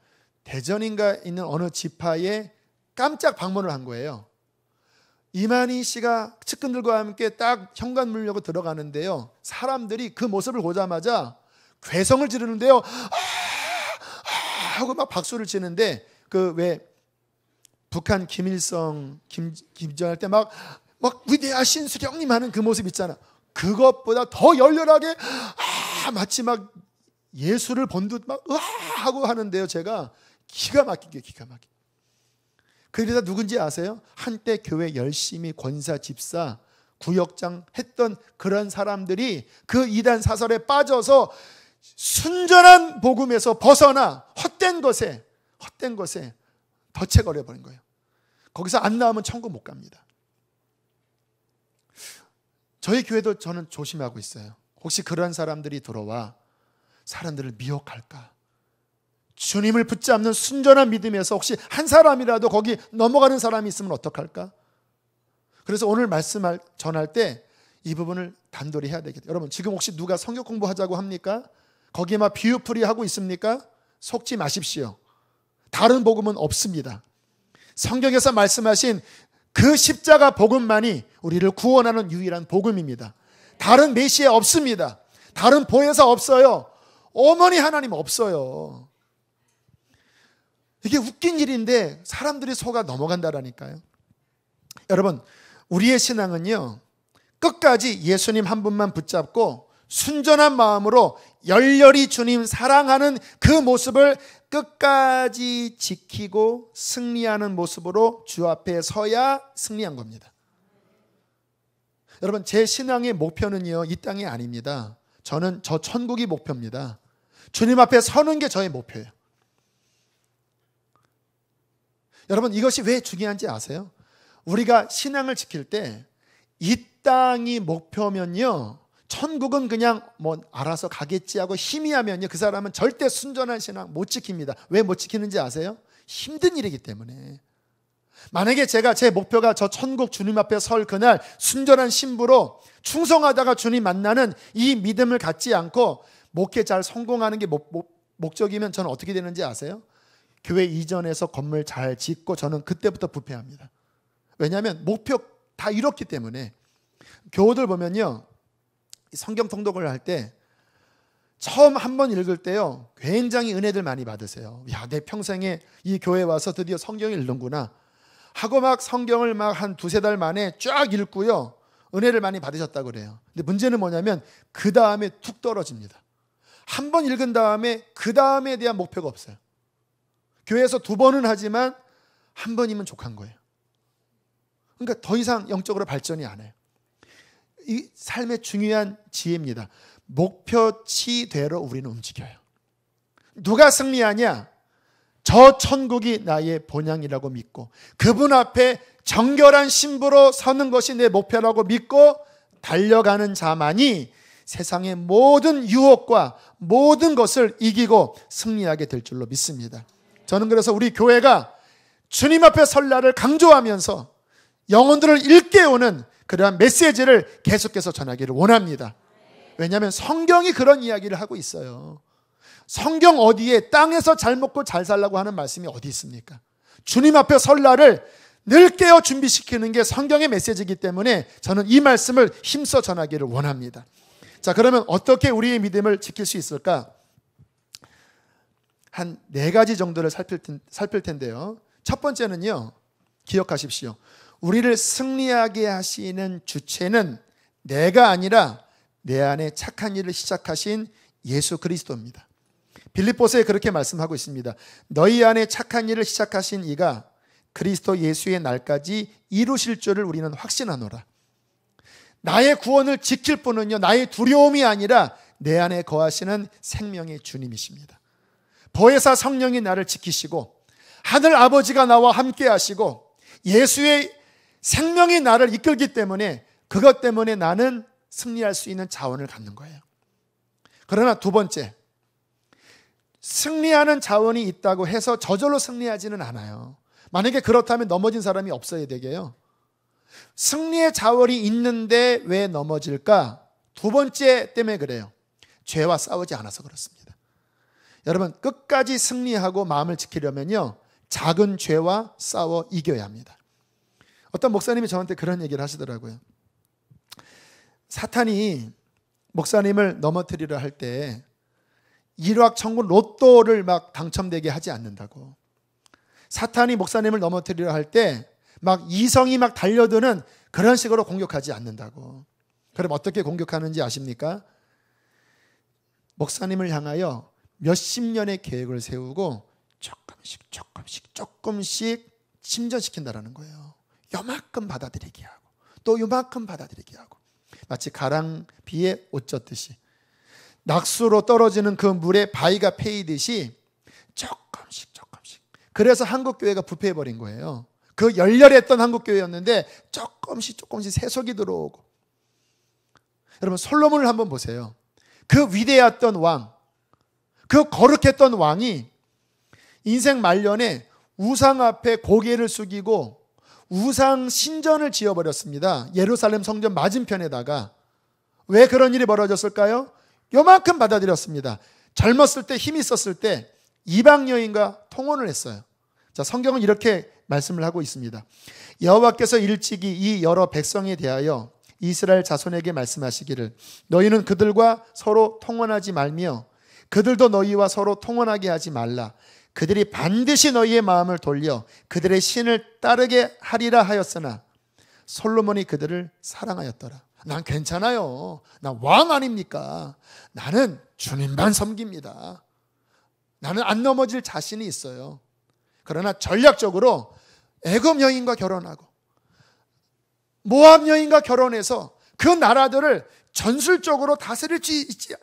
대전인가 있는 어느 지파에 깜짝 방문을 한 거예요. 이만희 씨가 측근들과 함께 딱 현관 물려고 들어가는데요, 사람들이 그 모습을 보자마자 괴성을 지르는데요, 하고 막 박수를 치는데, 그 왜 북한 김일성 김정일 때 막 위대하신 수령님 하는 그 모습 있잖아. 그것보다 더 열렬하게 마치 막 예수를 본 듯 막 하고 하는데요, 제가 기가 막히게. 그러다 누군지 아세요? 한때 교회 열심히 권사, 집사, 구역장 했던 그런 사람들이 그 이단 사설에 빠져서 순전한 복음에서 벗어나 헛된 것에 덫에 걸려버린 거예요. 거기서 안 나오면 천국 못 갑니다. 저희 교회도 저는 조심하고 있어요. 혹시 그런 사람들이 들어와 사람들을 미혹할까? 주님을 붙잡는 순전한 믿음에서 혹시 한 사람이라도 거기 넘어가는 사람이 있으면 어떡할까? 그래서 오늘 말씀 전할 때 이 부분을 단도리 해야 되겠다. 여러분, 지금 혹시 누가 성경 공부하자고 합니까? 거기에 막 비유풀이 하고 있습니까? 속지 마십시오. 다른 복음은 없습니다. 성경에서 말씀하신 그 십자가 복음만이 우리를 구원하는 유일한 복음입니다. 다른 메시아 없습니다. 다른 보혜사 없어요. 어머니 하나님 없어요. 이게 웃긴 일인데 사람들이 속아 넘어간다라니까요. 여러분, 우리의 신앙은요, 끝까지 예수님 한 분만 붙잡고 순전한 마음으로 열렬히 주님 사랑하는 그 모습을 끝까지 지키고 승리하는 모습으로 주 앞에 서야 승리한 겁니다. 여러분, 제 신앙의 목표는요, 이 땅이 아닙니다. 저는 저 천국이 목표입니다. 주님 앞에 서는 게 저의 목표예요. 여러분, 이것이 왜 중요한지 아세요? 우리가 신앙을 지킬 때 이 땅이 목표면요, 천국은 그냥 뭐 알아서 가겠지 하고 희미하면요, 그 사람은 절대 순전한 신앙 못 지킵니다. 왜 못 지키는지 아세요? 힘든 일이기 때문에. 만약에 제 목표가 저 천국 주님 앞에 설 그날 순전한 신부로 충성하다가 주님 만나는 이 믿음을 갖지 않고 목회 잘 성공하는 게 목적이면 저는 어떻게 되는지 아세요? 교회 이전에서 건물 잘 짓고 저는 그때부터 부패합니다. 왜냐하면 목표 다 이뤘기 때문에. 교우들 보면요, 성경 통독을 할 때 처음 한 번 읽을 때요, 굉장히 은혜들 많이 받으세요. 야, 내 평생에 이 교회 와서 드디어 성경을 읽는구나 하고 막 성경을 막 한 두세 달 만에 쫙 읽고요, 은혜를 많이 받으셨다고 그래요. 근데 문제는 뭐냐면 그 다음에 툭 떨어집니다. 한 번 읽은 다음에 그 다음에 대한 목표가 없어요. 교회에서 두 번은 하지만 한 번이면 족한 거예요. 그러니까 더 이상 영적으로 발전이 안 해요. 이 삶의 중요한 지혜입니다. 목표치대로 우리는 움직여요. 누가 승리하냐? 저 천국이 나의 본향이라고 믿고 그분 앞에 정결한 신부로 서는 것이 내 목표라고 믿고 달려가는 자만이 세상의 모든 유혹과 모든 것을 이기고 승리하게 될 줄로 믿습니다. 저는 그래서 우리 교회가 주님 앞에 설 날을 강조하면서 영혼들을 일깨우는 그러한 메시지를 계속해서 전하기를 원합니다. 왜냐하면 성경이 그런 이야기를 하고 있어요. 성경 어디에 땅에서 잘 먹고 잘 살라고 하는 말씀이 어디 있습니까? 주님 앞에 설 날을 늘 깨어 준비시키는 게 성경의 메시지이기 때문에 저는 이 말씀을 힘써 전하기를 원합니다. 자, 그러면 어떻게 우리의 믿음을 지킬 수 있을까? 한 4가지 정도를 살필 텐데요. 첫 번째는요, 기억하십시오. 우리를 승리하게 하시는 주체는 내가 아니라 내 안에 착한 일을 시작하신 예수 그리스도입니다. 빌립보서에 그렇게 말씀하고 있습니다. 너희 안에 착한 일을 시작하신 이가 그리스도 예수의 날까지 이루실 줄을 우리는 확신하노라. 나의 구원을 지킬 분은요, 나의 두려움이 아니라 내 안에 거하시는 생명의 주님이십니다. 보혜사 성령이 나를 지키시고 하늘 아버지가 나와 함께 하시고 예수의 생명이 나를 이끌기 때문에 그것 때문에 나는 승리할 수 있는 자원을 갖는 거예요. 그러나 두 번째, 승리하는 자원이 있다고 해서 저절로 승리하지는 않아요. 만약에 그렇다면 넘어진 사람이 없어야 되게요. 승리의 자원이 있는데 왜 넘어질까? 두 번째 때문에 그래요. 죄와 싸우지 않아서 그렇습니다. 여러분, 끝까지 승리하고 마음을 지키려면요, 작은 죄와 싸워 이겨야 합니다. 어떤 목사님이 저한테 그런 얘기를 하시더라고요. 사탄이 목사님을 넘어뜨리려 할 때 일확천금 로또를 막 당첨되게 하지 않는다고. 사탄이 목사님을 넘어뜨리려 할 때 막 이성이 막 달려드는 그런 식으로 공격하지 않는다고. 그럼 어떻게 공격하는지 아십니까? 목사님을 향하여 몇십 년의 계획을 세우고 조금씩 침전시킨다라는 거예요. 요만큼 받아들이게 하고 또 요만큼 받아들이게 하고, 마치 가랑비에 옷 젖듯이 낙수로 떨어지는 그 물에 바위가 패이듯이 조금씩. 그래서 한국교회가 부패해버린 거예요. 그 열렬했던 한국교회였는데 조금씩 세속이 들어오고. 여러분, 솔로몬을 한번 보세요. 그 위대했던 왕, 그 거룩했던 왕이 인생 말년에 우상 앞에 고개를 숙이고 우상 신전을 지어버렸습니다. 예루살렘 성전 맞은편에다가. 왜 그런 일이 벌어졌을까요? 요만큼 받아들였습니다. 젊었을 때, 힘이 있었을 때 이방 여인과 통혼을 했어요. 자, 성경은 이렇게 말씀을 하고 있습니다. 여호와께서 일찍이 이 여러 백성에 대하여 이스라엘 자손에게 말씀하시기를 너희는 그들과 서로 통혼하지 말며 그들도 너희와 서로 통혼하게 하지 말라. 그들이 반드시 너희의 마음을 돌려 그들의 신을 따르게 하리라 하였으나 솔로몬이 그들을 사랑하였더라. 난 괜찮아요. 난 왕 아닙니까? 나는 주님만 섬깁니다. 나는 안 넘어질 자신이 있어요. 그러나 전략적으로 애굽 여인과 결혼하고 모압 여인과 결혼해서 그 나라들을 전술적으로 다스릴 수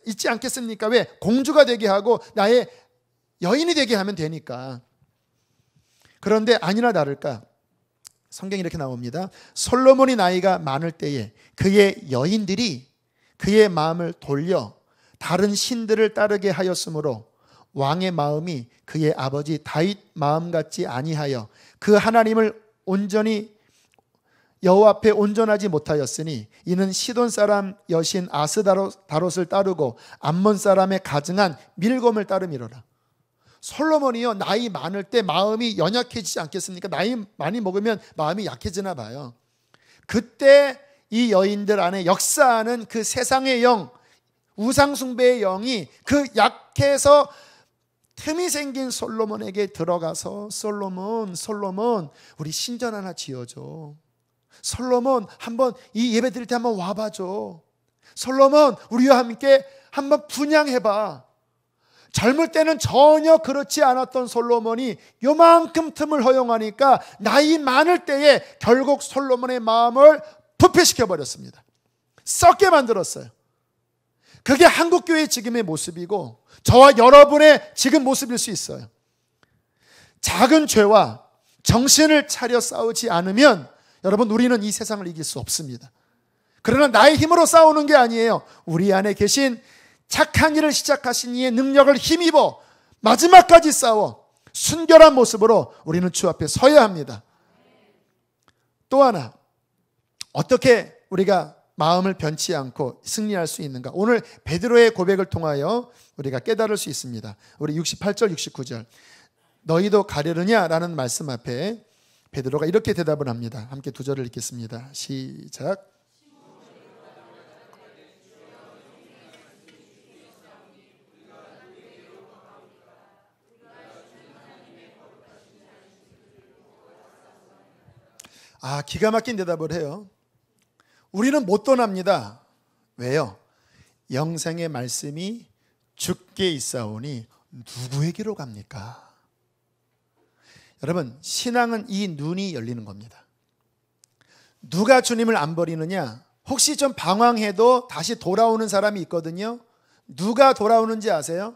있지 않겠습니까? 왜? 공주가 되게 하고 나의 여인이 되게 하면 되니까. 그런데 아니나 다를까, 성경이 이렇게 나옵니다. 솔로몬이 나이가 많을 때에 그의 여인들이 그의 마음을 돌려 다른 신들을 따르게 하였으므로 왕의 마음이 그의 아버지 다윗 마음 같지 아니하여 그 하나님을 온전히 여호와 앞에 온전하지 못하였으니 이는 시돈 사람 여신 아스다롯을 따르고 암몬 사람의 가증한 밀곰을 따름이로라. 솔로몬이요, 나이 많을 때 마음이 연약해지지 않겠습니까? 나이 많이 먹으면 마음이 약해지나 봐요. 그때 이 여인들 안에 역사하는 그 세상의 영, 우상숭배의 영이 그 약해서 틈이 생긴 솔로몬에게 들어가서 솔로몬 우리 신전 하나 지어줘. 솔로몬 한번 이 예배 드릴 때 한번 와봐줘. 솔로몬 우리와 함께 한번 분향해봐. 젊을 때는 전혀 그렇지 않았던 솔로몬이 요만큼 틈을 허용하니까 나이 많을 때에 결국 솔로몬의 마음을 부패시켜버렸습니다. 썩게 만들었어요. 그게 한국교회의 지금의 모습이고 저와 여러분의 지금 모습일 수 있어요. 작은 죄와 정신을 차려 싸우지 않으면 여러분, 우리는 이 세상을 이길 수 없습니다. 그러나 나의 힘으로 싸우는 게 아니에요. 우리 안에 계신 착한 일을 시작하신 이의 능력을 힘입어 마지막까지 싸워 순결한 모습으로 우리는 주 앞에 서야 합니다. 또 하나, 어떻게 우리가 마음을 변치 않고 승리할 수 있는가? 오늘 베드로의 고백을 통하여 우리가 깨달을 수 있습니다. 우리 68절 69절 너희도 가려느냐? 라는 말씀 앞에 베드로가 이렇게 대답을 합니다. 함께 두 절을 읽겠습니다. 시작. 기가 막힌 대답을 해요. 우리는 못 떠납니다. 왜요? 영생의 말씀이 주께 있사오니 누구에게로 갑니까? 여러분, 신앙은 이 눈이 열리는 겁니다. 누가 주님을 안 버리느냐? 혹시 좀 방황해도 다시 돌아오는 사람이 있거든요. 누가 돌아오는지 아세요?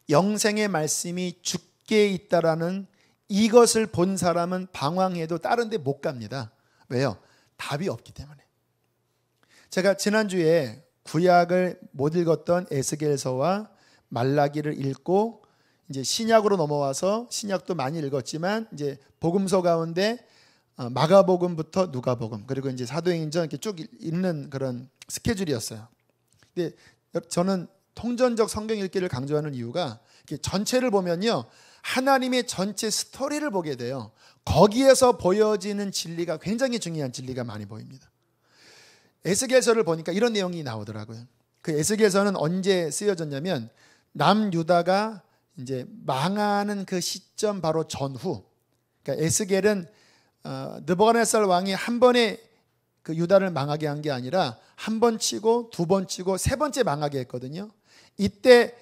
영생의 말씀이 주께 있다라는 이것을 본 사람은 방황해도 다른 데 못 갑니다. 왜요? 답이 없기 때문에. 제가 지난주에 구약을 못 읽었던 에스겔서와 말라기를 읽고 이제 신약으로 넘어와서 신약도 많이 읽었지만 이제 복음서 가운데 마가복음부터 누가복음 그리고 이제 사도행전 이렇게 쭉 읽는 그런 스케줄이었어요. 근데 저는 통전적 성경 읽기를 강조하는 이유가 이렇게 전체를 보면요, 하나님의 전체 스토리를 보게 돼요. 거기에서 보여지는 진리가 굉장히 중요한 진리가 많이 보입니다. 에스겔서를 보니까 이런 내용이 나오더라고요. 그 에스겔서는 언제 쓰여졌냐면 남유다가 이제 망하는 그 시점 바로 전후. 그러니까 에스겔은 느부갓네살 왕이 한 번에 그 유다를 망하게 한 게 아니라 한 번 치고 두 번 치고 세 번째 망하게 했거든요. 이때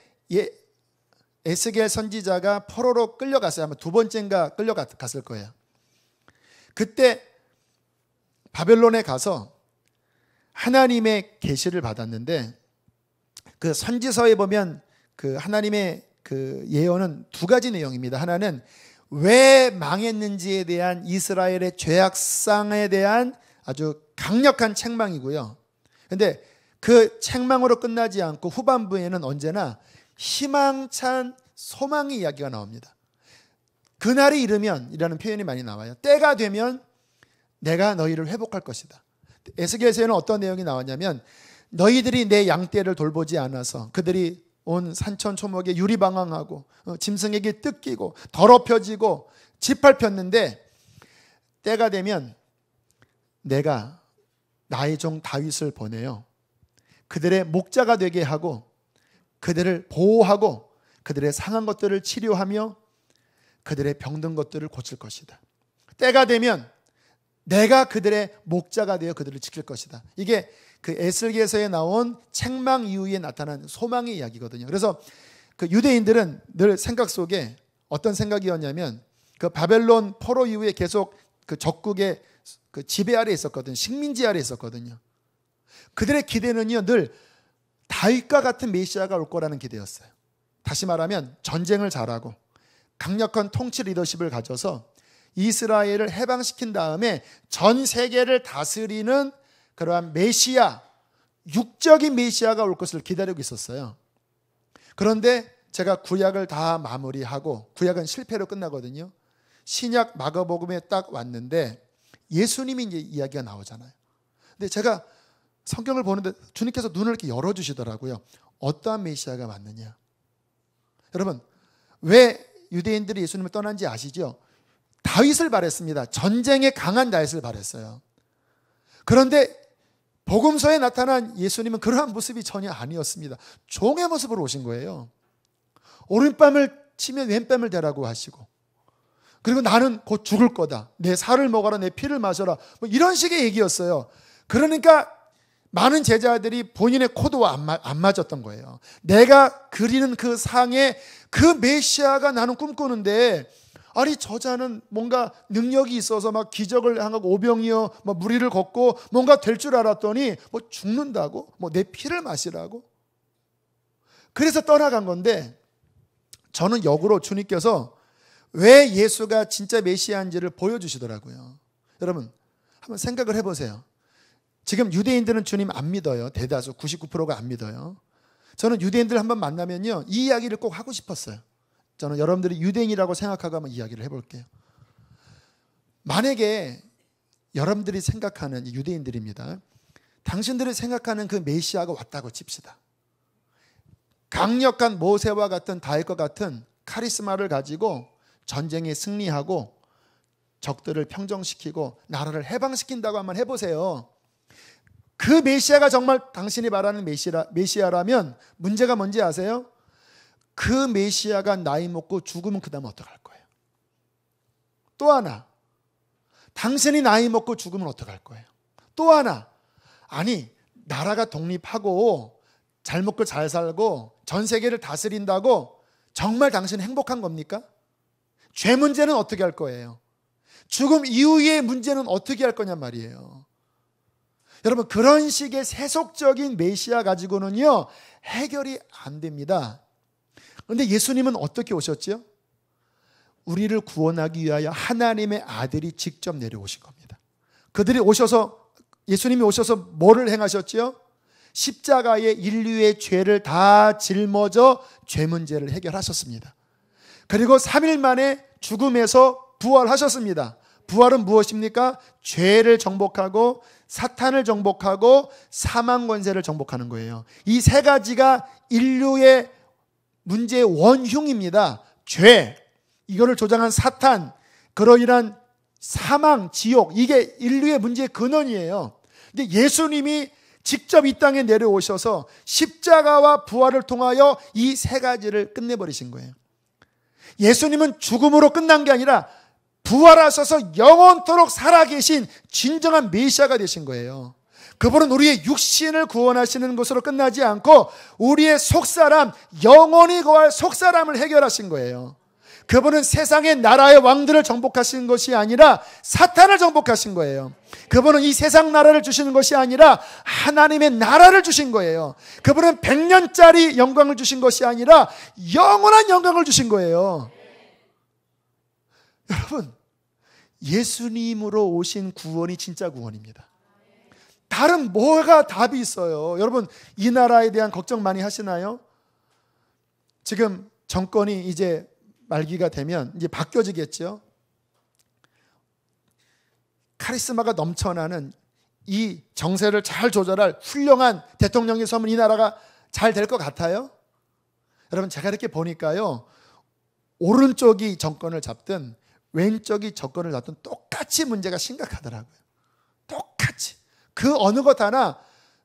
에스겔 선지자가 포로로 끌려갔어요. 아마 두 번째인가 끌려갔을 거예요. 그때 바벨론에 가서 하나님의 계시를 받았는데 그 선지서에 보면 그 하나님의 그 예언은 두 가지 내용입니다. 하나는 왜 망했는지에 대한 이스라엘의 죄악상에 대한 아주 강력한 책망이고요. 그런데 그 책망으로 끝나지 않고 후반부에는 언제나 희망찬 소망의 이야기가 나옵니다. 그날이 이르면 이라는 표현이 많이 나와요. 때가 되면 내가 너희를 회복할 것이다. 에스겔서에는 어떤 내용이 나왔냐면 너희들이 내 양떼를 돌보지 않아서 그들이 온 산천 초목에 유리방황하고 짐승에게 뜯기고 더럽혀지고 짓밟혔는데 때가 되면 내가 나의 종 다윗을 보내요. 그들의 목자가 되게 하고 그들을 보호하고 그들의 상한 것들을 치료하며 그들의 병든 것들을 고칠 것이다. 때가 되면 내가 그들의 목자가 되어 그들을 지킬 것이다. 이게 그 에스겔서에 나온 책망 이후에 나타난 소망의 이야기거든요. 그래서 그 유대인들은 늘 생각 속에 어떤 생각이었냐면 그 바벨론 포로 이후에 계속 그 적국의 그 지배 아래 있었거든요. 식민지 아래 있었거든요. 그들의 기대는요, 늘 다윗과 같은 메시아가 올 거라는 기대였어요. 다시 말하면 전쟁을 잘하고 강력한 통치 리더십을 가져서 이스라엘을 해방시킨 다음에 전 세계를 다스리는 그러한 메시아, 육적인 메시아가 올 것을 기다리고 있었어요. 그런데 제가 구약을 다 마무리하고 구약은 실패로 끝나거든요. 신약 마가복음에 딱 왔는데 예수님이 이제 이야기가 나오잖아요. 근데 제가 성경을 보는데 주님께서 눈을 이렇게 열어주시더라고요. 어떠한 메시아가 왔느냐. 여러분, 왜 유대인들이 예수님을 떠난지 아시죠? 다윗을 바랬습니다. 전쟁에 강한 다윗을 바랬어요. 그런데 복음서에 나타난 예수님은 그러한 모습이 전혀 아니었습니다. 종의 모습으로 오신 거예요. 오른뺨을 치면 왼뺨을 대라고 하시고, 그리고 나는 곧 죽을 거다. 내 살을 먹어라, 내 피를 마셔라. 뭐 이런 식의 얘기였어요. 그러니까 많은 제자들이 본인의 코드와 안 맞았던 거예요. 내가 그리는 그 상에 그 메시아가 나는 꿈꾸는데, 아니 저자는 뭔가 능력이 있어서 막 기적을 행하고 오병이어 뭐 무리를 걷고 뭔가 될 줄 알았더니 뭐 죽는다고? 뭐 내 피를 마시라고? 그래서 떠나간 건데, 저는 역으로 주님께서 왜 예수가 진짜 메시아인지를 보여주시더라고요. 여러분 한번 생각을 해보세요. 지금 유대인들은 주님 안 믿어요. 대다수 99%가 안 믿어요. 저는 유대인들 한번 만나면요, 이 이야기를 꼭 하고 싶었어요. 저는 여러분들이 유대인이라고 생각하고 한번 이야기를 해볼게요. 만약에 여러분들이 생각하는 유대인들입니다. 당신들이 생각하는 그 메시아가 왔다고 칩시다. 강력한 모세와 같은 다윗과 같은 카리스마를 가지고 전쟁에 승리하고 적들을 평정시키고 나라를 해방시킨다고 한번 해보세요. 그 메시아가 정말 당신이 말하는 메시아라면 문제가 뭔지 아세요? 그 메시아가 나이 먹고 죽으면 그 다음에 어떡할 거예요? 또 하나, 당신이 나이 먹고 죽으면 어떡할 거예요? 또 하나, 아니 나라가 독립하고 잘 먹고 잘 살고 전 세계를 다스린다고 정말 당신은 행복한 겁니까? 죄 문제는 어떻게 할 거예요? 죽음 이후의 문제는 어떻게 할 거냔 말이에요. 여러분, 그런 식의 세속적인 메시아 가지고는요, 해결이 안 됩니다. 그런데 예수님은 어떻게 오셨죠? 우리를 구원하기 위하여 하나님의 아들이 직접 내려오신 겁니다. 예수님이 오셔서 뭐를 행하셨죠? 십자가에 인류의 죄를 다 짊어져 죄 문제를 해결하셨습니다. 그리고 3일 만에 죽음에서 부활하셨습니다. 부활은 무엇입니까? 죄를 정복하고 사탄을 정복하고 사망 권세를 정복하는 거예요. 이 세 가지가 인류의 문제의 원흉입니다. 죄, 이거를 조장한 사탄, 그러이란 사망, 지옥, 이게 인류의 문제의 근원이에요. 근데 예수님이 직접 이 땅에 내려오셔서 십자가와 부활을 통하여 이 세 가지를 끝내버리신 거예요. 예수님은 죽음으로 끝난 게 아니라 부활하셔서 영원토록 살아계신 진정한 메시아가 되신 거예요. 그분은 우리의 육신을 구원하시는 것으로 끝나지 않고 우리의 속사람, 영원히 거할 속사람을 해결하신 거예요. 그분은 세상의 나라의 왕들을 정복하신 것이 아니라 사탄을 정복하신 거예요. 그분은 이 세상 나라를 주시는 것이 아니라 하나님의 나라를 주신 거예요. 그분은 100년짜리 영광을 주신 것이 아니라 영원한 영광을 주신 거예요. 여러분, 예수님으로 오신 구원이 진짜 구원입니다. 다른 뭐가 답이 있어요? 여러분, 이 나라에 대한 걱정 많이 하시나요? 지금 정권이 이제 말기가 되면 이제 바뀌어지겠죠. 카리스마가 넘쳐나는 이 정세를 잘 조절할 훌륭한 대통령이 서면 이 나라가 잘 될 것 같아요? 여러분, 제가 이렇게 보니까요, 오른쪽이 정권을 잡든 왼쪽이 정권을 잡든 똑같이 문제가 심각하더라고요. 똑같이. 그 어느 것 하나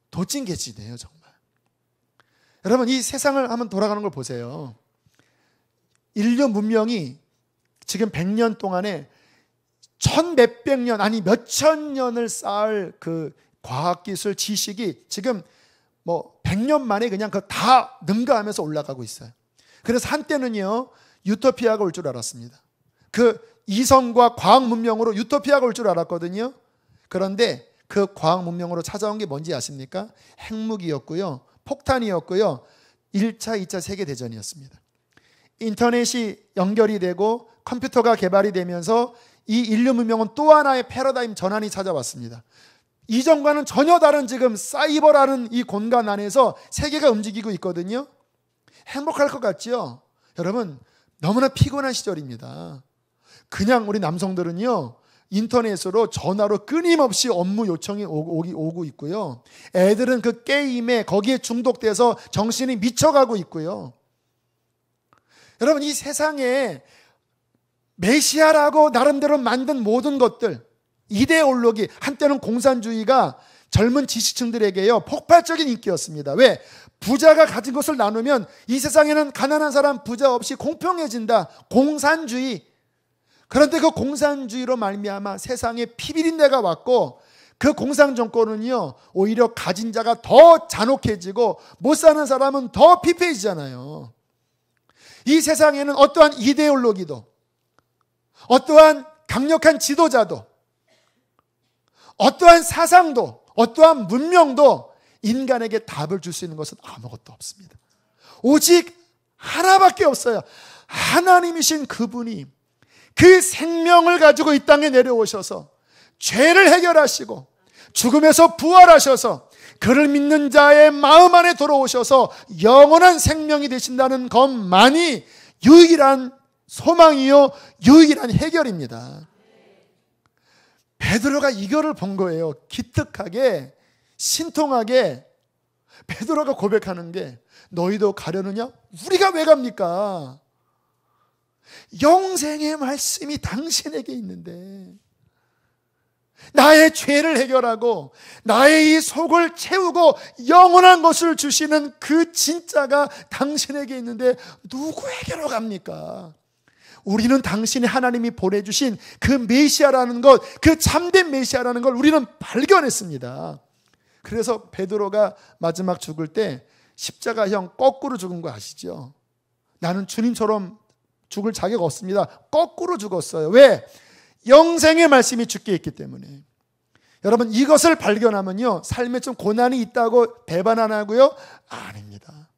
도찐개찐이에요, 정말. 여러분, 이 세상을 한번 돌아가는 걸 보세요. 인류 문명이 지금 100년 동안에 천몇백 년, 아니 몇천 년을 쌓을 그 과학기술 지식이 지금 뭐 100년 만에 그냥 그 다 능가하면서 올라가고 있어요. 그래서 한때는요, 유토피아가 올 줄 알았습니다. 그 이성과 과학 문명으로 유토피아가 올 줄 알았거든요. 그런데 그 과학 문명으로 찾아온 게 뭔지 아십니까? 핵무기였고요, 폭탄이었고요, 1차, 2차 세계대전이었습니다. 인터넷이 연결이 되고 컴퓨터가 개발이 되면서 이 인류 문명은 또 하나의 패러다임 전환이 찾아왔습니다. 이전과는 전혀 다른 지금 사이버라는 이 공간 안에서 세계가 움직이고 있거든요. 행복할 것 같죠? 여러분, 너무나 피곤한 시절입니다. 그냥 우리 남성들은요, 인터넷으로 전화로 끊임없이 업무 요청이 오고 있고요. 애들은 그 게임에 거기에 중독돼서 정신이 미쳐가고 있고요. 여러분, 이 세상에 메시아라고 나름대로 만든 모든 것들, 이데올로기, 한때는 공산주의가 젊은 지식층들에게요, 폭발적인 인기였습니다. 왜? 부자가 가진 것을 나누면 이 세상에는 가난한 사람, 부자 없이 공평해진다. 공산주의. 그런데 그 공산주의로 말미암아 세상에 피비린내가 왔고, 그 공산 정권은요, 오히려 가진 자가 더 잔혹해지고 못 사는 사람은 더 피폐해지잖아요. 이 세상에는 어떠한 이데올로기도, 어떠한 강력한 지도자도, 어떠한 사상도, 어떠한 문명도 인간에게 답을 줄 수 있는 것은 아무것도 없습니다. 오직 하나밖에 없어요. 하나님이신 그분이 그 생명을 가지고 이 땅에 내려오셔서 죄를 해결하시고 죽음에서 부활하셔서 그를 믿는 자의 마음 안에 들어오셔서 영원한 생명이 되신다는 것만이 유일한 소망이요, 유일한 해결입니다. 베드로가 이거를 본 거예요. 기특하게, 신통하게 베드로가 고백하는 게, 너희도 가려느냐? 우리가 왜 갑니까? 영생의 말씀이 당신에게 있는데, 나의 죄를 해결하고 나의 이 속을 채우고 영원한 것을 주시는 그 진짜가 당신에게 있는데 누구에게로 갑니까? 우리는 당신이 하나님이 보내주신 그 메시아라는 것, 그 참된 메시아라는 걸 우리는 발견했습니다. 그래서 베드로가 마지막 죽을 때 십자가형 거꾸로 죽은 거 아시죠? 나는 주님처럼 죽을 자격 없습니다. 거꾸로 죽었어요. 왜? 영생의 말씀이 주께 있기 때문에. 여러분, 이것을 발견하면요, 삶에 좀 고난이 있다고 배반 안 하고요? 아닙니다.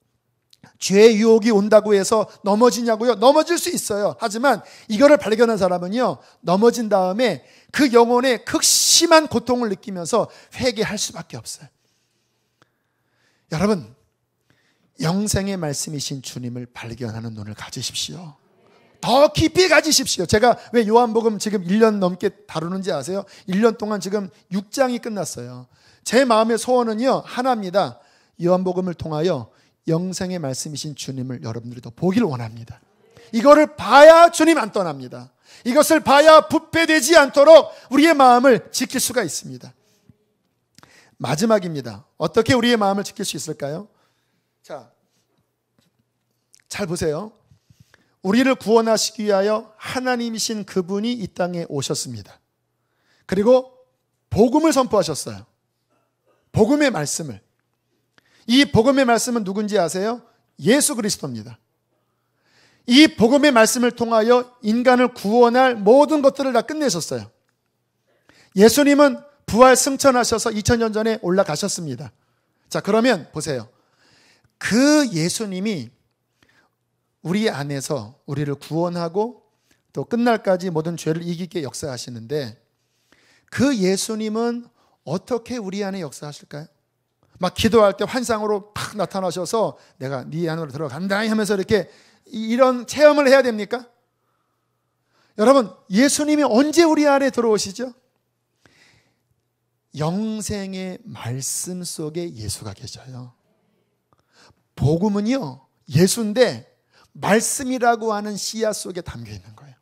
죄의 유혹이 온다고 해서 넘어지냐고요? 넘어질 수 있어요. 하지만 이거를 발견한 사람은요, 넘어진 다음에 그 영혼의 극심한 고통을 느끼면서 회개할 수밖에 없어요. 여러분, 영생의 말씀이신 주님을 발견하는 눈을 가지십시오. 더 깊이 가지십시오. 제가 왜 요한복음 지금 1년 넘게 다루는지 아세요? 1년 동안 지금 6장이 끝났어요. 제 마음의 소원은요, 하나입니다. 요한복음을 통하여 영생의 말씀이신 주님을 여러분들이 더 보기를 원합니다. 이거를 봐야 주님 안 떠납니다. 이것을 봐야 부패되지 않도록 우리의 마음을 지킬 수가 있습니다. 마지막입니다. 어떻게 우리의 마음을 지킬 수 있을까요? 자, 잘 보세요. 우리를 구원하시기 위하여 하나님이신 그분이 이 땅에 오셨습니다. 그리고 복음을 선포하셨어요. 복음의 말씀을. 이 복음의 말씀은 누군지 아세요? 예수 그리스도입니다. 이 복음의 말씀을 통하여 인간을 구원할 모든 것들을 다 끝내셨어요. 예수님은 부활 승천하셔서 2000년 전에 올라가셨습니다. 자, 그러면 보세요. 그 예수님이 우리 안에서 우리를 구원하고 또 끝날까지 모든 죄를 이기게 역사하시는데, 그 예수님은 어떻게 우리 안에 역사하실까요? 막 기도할 때 환상으로 팍 나타나셔서 내가 네 안으로 들어간다 하면서 이렇게 이런 체험을 해야 됩니까? 여러분, 예수님이 언제 우리 안에 들어오시죠? 영생의 말씀 속에 예수가 계셔요. 복음은요, 예수인데 말씀이라고 하는 씨앗 속에 담겨 있는 거예요.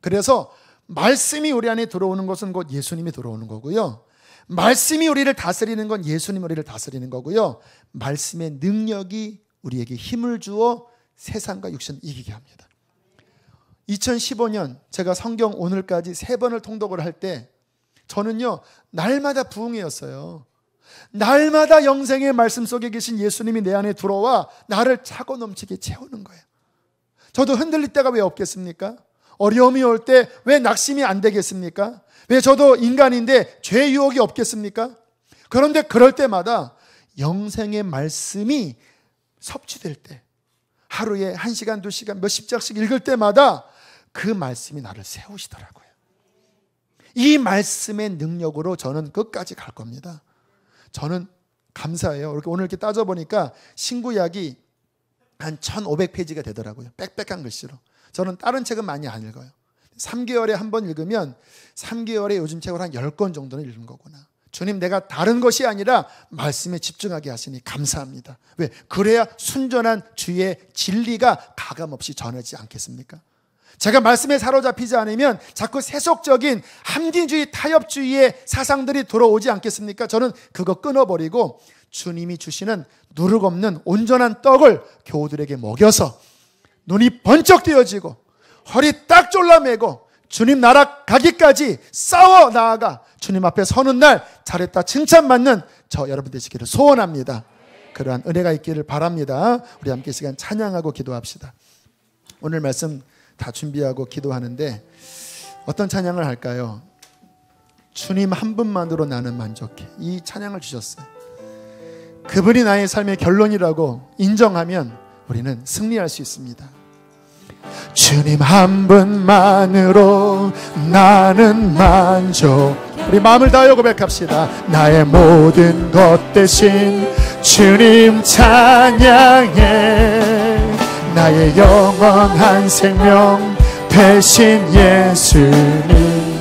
그래서 말씀이 우리 안에 들어오는 것은 곧 예수님이 들어오는 거고요. 말씀이 우리를 다스리는 건 예수님이 우리를 다스리는 거고요. 말씀의 능력이 우리에게 힘을 주어 세상과 육신을 이기게 합니다. 2015년 제가 성경 오늘까지 3번을 통독을 할 때 저는요, 날마다 부흥회였어요. 날마다 영생의 말씀 속에 계신 예수님이 내 안에 들어와 나를 차고 넘치게 채우는 거예요. 저도 흔들릴 때가 왜 없겠습니까? 어려움이 올 때 왜 낙심이 안 되겠습니까? 왜 저도 인간인데 죄 유혹이 없겠습니까? 그런데 그럴 때마다 영생의 말씀이 섭취될 때, 하루에 1시간, 2시간, 몇십 장씩 읽을 때마다 그 말씀이 나를 세우시더라고요. 이 말씀의 능력으로 저는 끝까지 갈 겁니다. 저는 감사해요. 오늘 이렇게 따져보니까 신구약이 한 1500페이지가 되더라고요. 빽빽한 글씨로. 저는 다른 책은 많이 안 읽어요. 3개월에 한 번 읽으면 3개월에 요즘 책을 한 10권 정도는 읽는 거구나. 주님, 내가 다른 것이 아니라 말씀에 집중하게 하시니 감사합니다. 왜? 그래야 순전한 주의 진리가 가감없이 전하지 않겠습니까? 제가 말씀에 사로잡히지 않으면 자꾸 세속적인 함진주의, 타협주의의 사상들이 들어오지 않겠습니까? 저는 그거 끊어버리고 주님이 주시는 누룩 없는 온전한 떡을 교우들에게 먹여서 눈이 번쩍 뜨여지고 허리 딱 졸라매고 주님 나라 가기까지 싸워 나아가 주님 앞에 서는 날 잘했다 칭찬받는 저 여러분 되시기를 소원합니다. 그러한 은혜가 있기를 바랍니다. 우리 함께 시간 찬양하고 기도합시다. 오늘 말씀 다 준비하고 기도하는데 어떤 찬양을 할까요? 주님 한 분만으로 나는 만족해. 이 찬양을 주셨어요. 그분이 나의 삶의 결론이라고 인정하면 우리는 승리할 수 있습니다. 주님 한 분만으로 나는 만족. 우리 마음을 다하여 고백합시다. 나의 모든 것 대신 주님 찬양해. 나의 영원한 생명 대신 예수님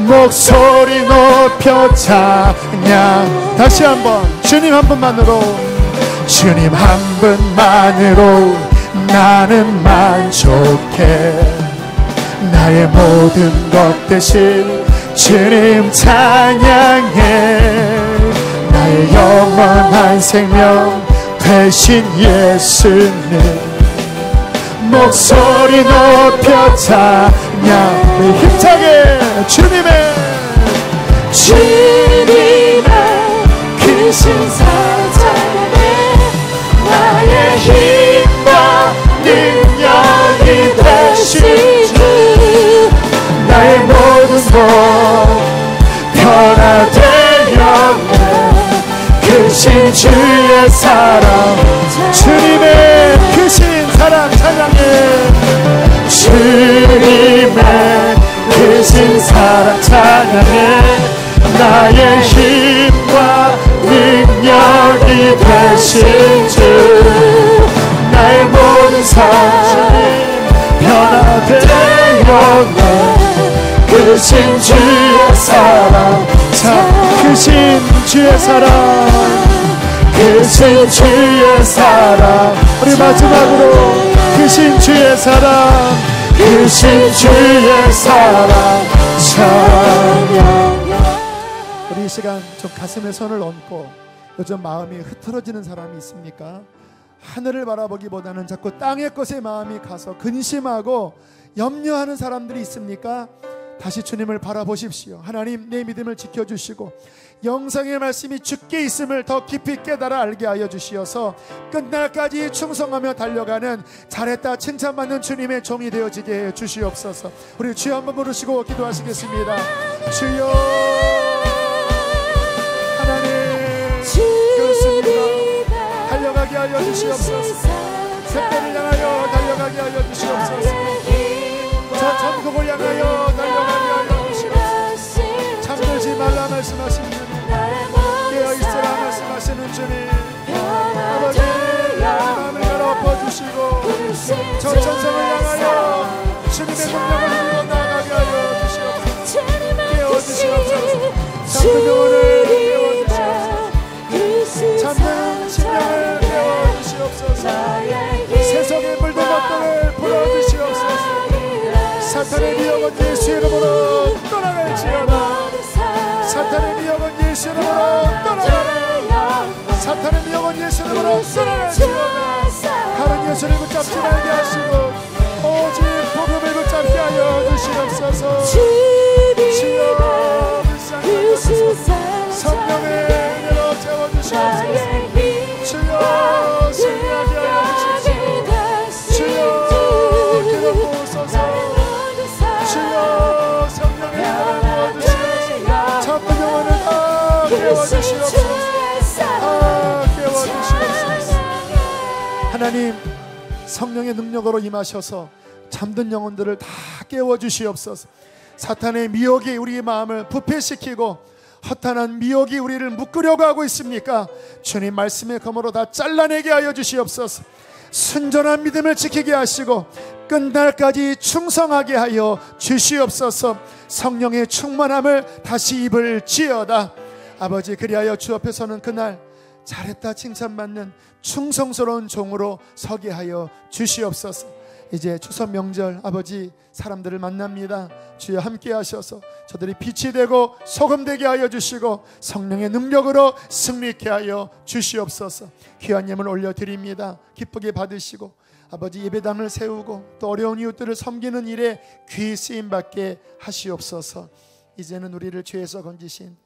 목소리 높여 찬양. 다시 한번 주님 한 분만으로, 주님 한 분만으로 나는 만족해. 나의 모든 것 대신 주님 찬양해. 나의 영원한 생명 대신 예수님 목소리 높여 찬양. 힘차게 주님의 크신 사랑에 크신 주의 사랑, 주님의 크신 사랑 찬양해. 주님의 크신 사랑 찬양해. 나의 힘과 능력이 되신 주, 나의 모든 삶이 변화되었네. 크신 주의 사랑, 참 크신 주의 사랑, 크신 주의 사랑. 우리 마지막으로 크신 주의 사랑, 크신 주의 사랑 찬양. 우리 이 시간 좀 가슴에 손을 얹고, 요즘 마음이 흐트러지는 사람이 있습니까? 하늘을 바라보기보다는 자꾸 땅의 것에 마음이 가서 근심하고 염려하는 사람들이 있습니까? 다시 주님을 바라보십시오. 하나님, 내 믿음을 지켜주시고 영성의 말씀이 주께 있음을 더 깊이 깨달아 알게 하여 주시어서 끝날까지 충성하며 달려가는 잘했다 칭찬받는 주님의 종이 되어지게 해 주시옵소서. 우리 주여 한번 부르시고 기도하시겠습니다. 주여, 하나님 그렇습니다. 달려가게 하여 주시옵소서. 새벽을 향하여 달려가게 하여 주시옵소서. 저 천국을 향하여 달려가게 하여 주시옵소서. 잠들지 말라 말씀하시는 주님, 깨어있으라 말씀하시는 주님, 아버지 마음을 갈아엎어주시고 저 천성을 향하여 주님의 능력을 누리고 나아가게 하여 주시옵소서. 깨워주시옵소서. 잠든 영혼을 깨워주시옵소서. 잠든 심령을 깨워주시옵소서. 세상의 물든 것들을 풀어주시옵소서. 사탄의 미혹은 예수 이름으로 떠나갈지어다. 사탄의 미혹은 예수 이름으로 떠나가라. 사탄의 미혹은 예수 이름으로 떠나갈지어다. 다른 예수를 붙잡지 말게 하시고 오직 복음을 붙잡게 하여 주시옵소서. 주여 불쌍히 성령의 은혜로 채워주시옵소서. 주여 승리하게 하여 주시옵소서. 주여 기름 부으소서. 주여 성령의 은혜를 부어주시옵소서. 잠든 영혼을 다 깨워주시옵소서. 다 깨워주시옵소서. 하나님, 성령의 능력으로 임하셔서 잠든 영혼들을 다 깨워주시옵소서. 사탄의 미혹이 우리의 마음을 부패시키고 허탄한 미혹이 우리를 묶으려고 하고 있습니까? 주님 말씀의 검으로 다 잘라내게 하여 주시옵소서. 순전한 믿음을 지키게 하시고 끝날까지 충성하게 하여 주시옵소서. 성령의 충만함을 다시 입을지어다. 아버지, 그리하여 주 앞에 서는 그날 잘했다 칭찬받는 충성스러운 종으로 서게 하여 주시옵소서. 이제 추석 명절 아버지 사람들을 만납니다. 주여 함께 하셔서 저들이 빛이 되고 소금 되게 하여 주시고 성령의 능력으로 승리케 하여 주시옵소서. 귀한 예물 올려드립니다. 기쁘게 받으시고 아버지 예배당을 세우고 또 어려운 이웃들을 섬기는 일에 귀 쓰임받게 하시옵소서. 이제는 우리를 죄에서 건지신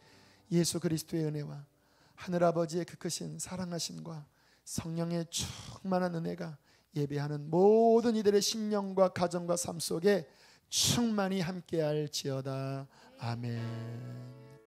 예수 그리스도의 은혜와 하늘아버지의 그 크신 사랑하심과 성령의 충만한 은혜가 예배하는 모든 이들의 심령과 가정과 삶 속에 충만히 함께할지어다. 아멘.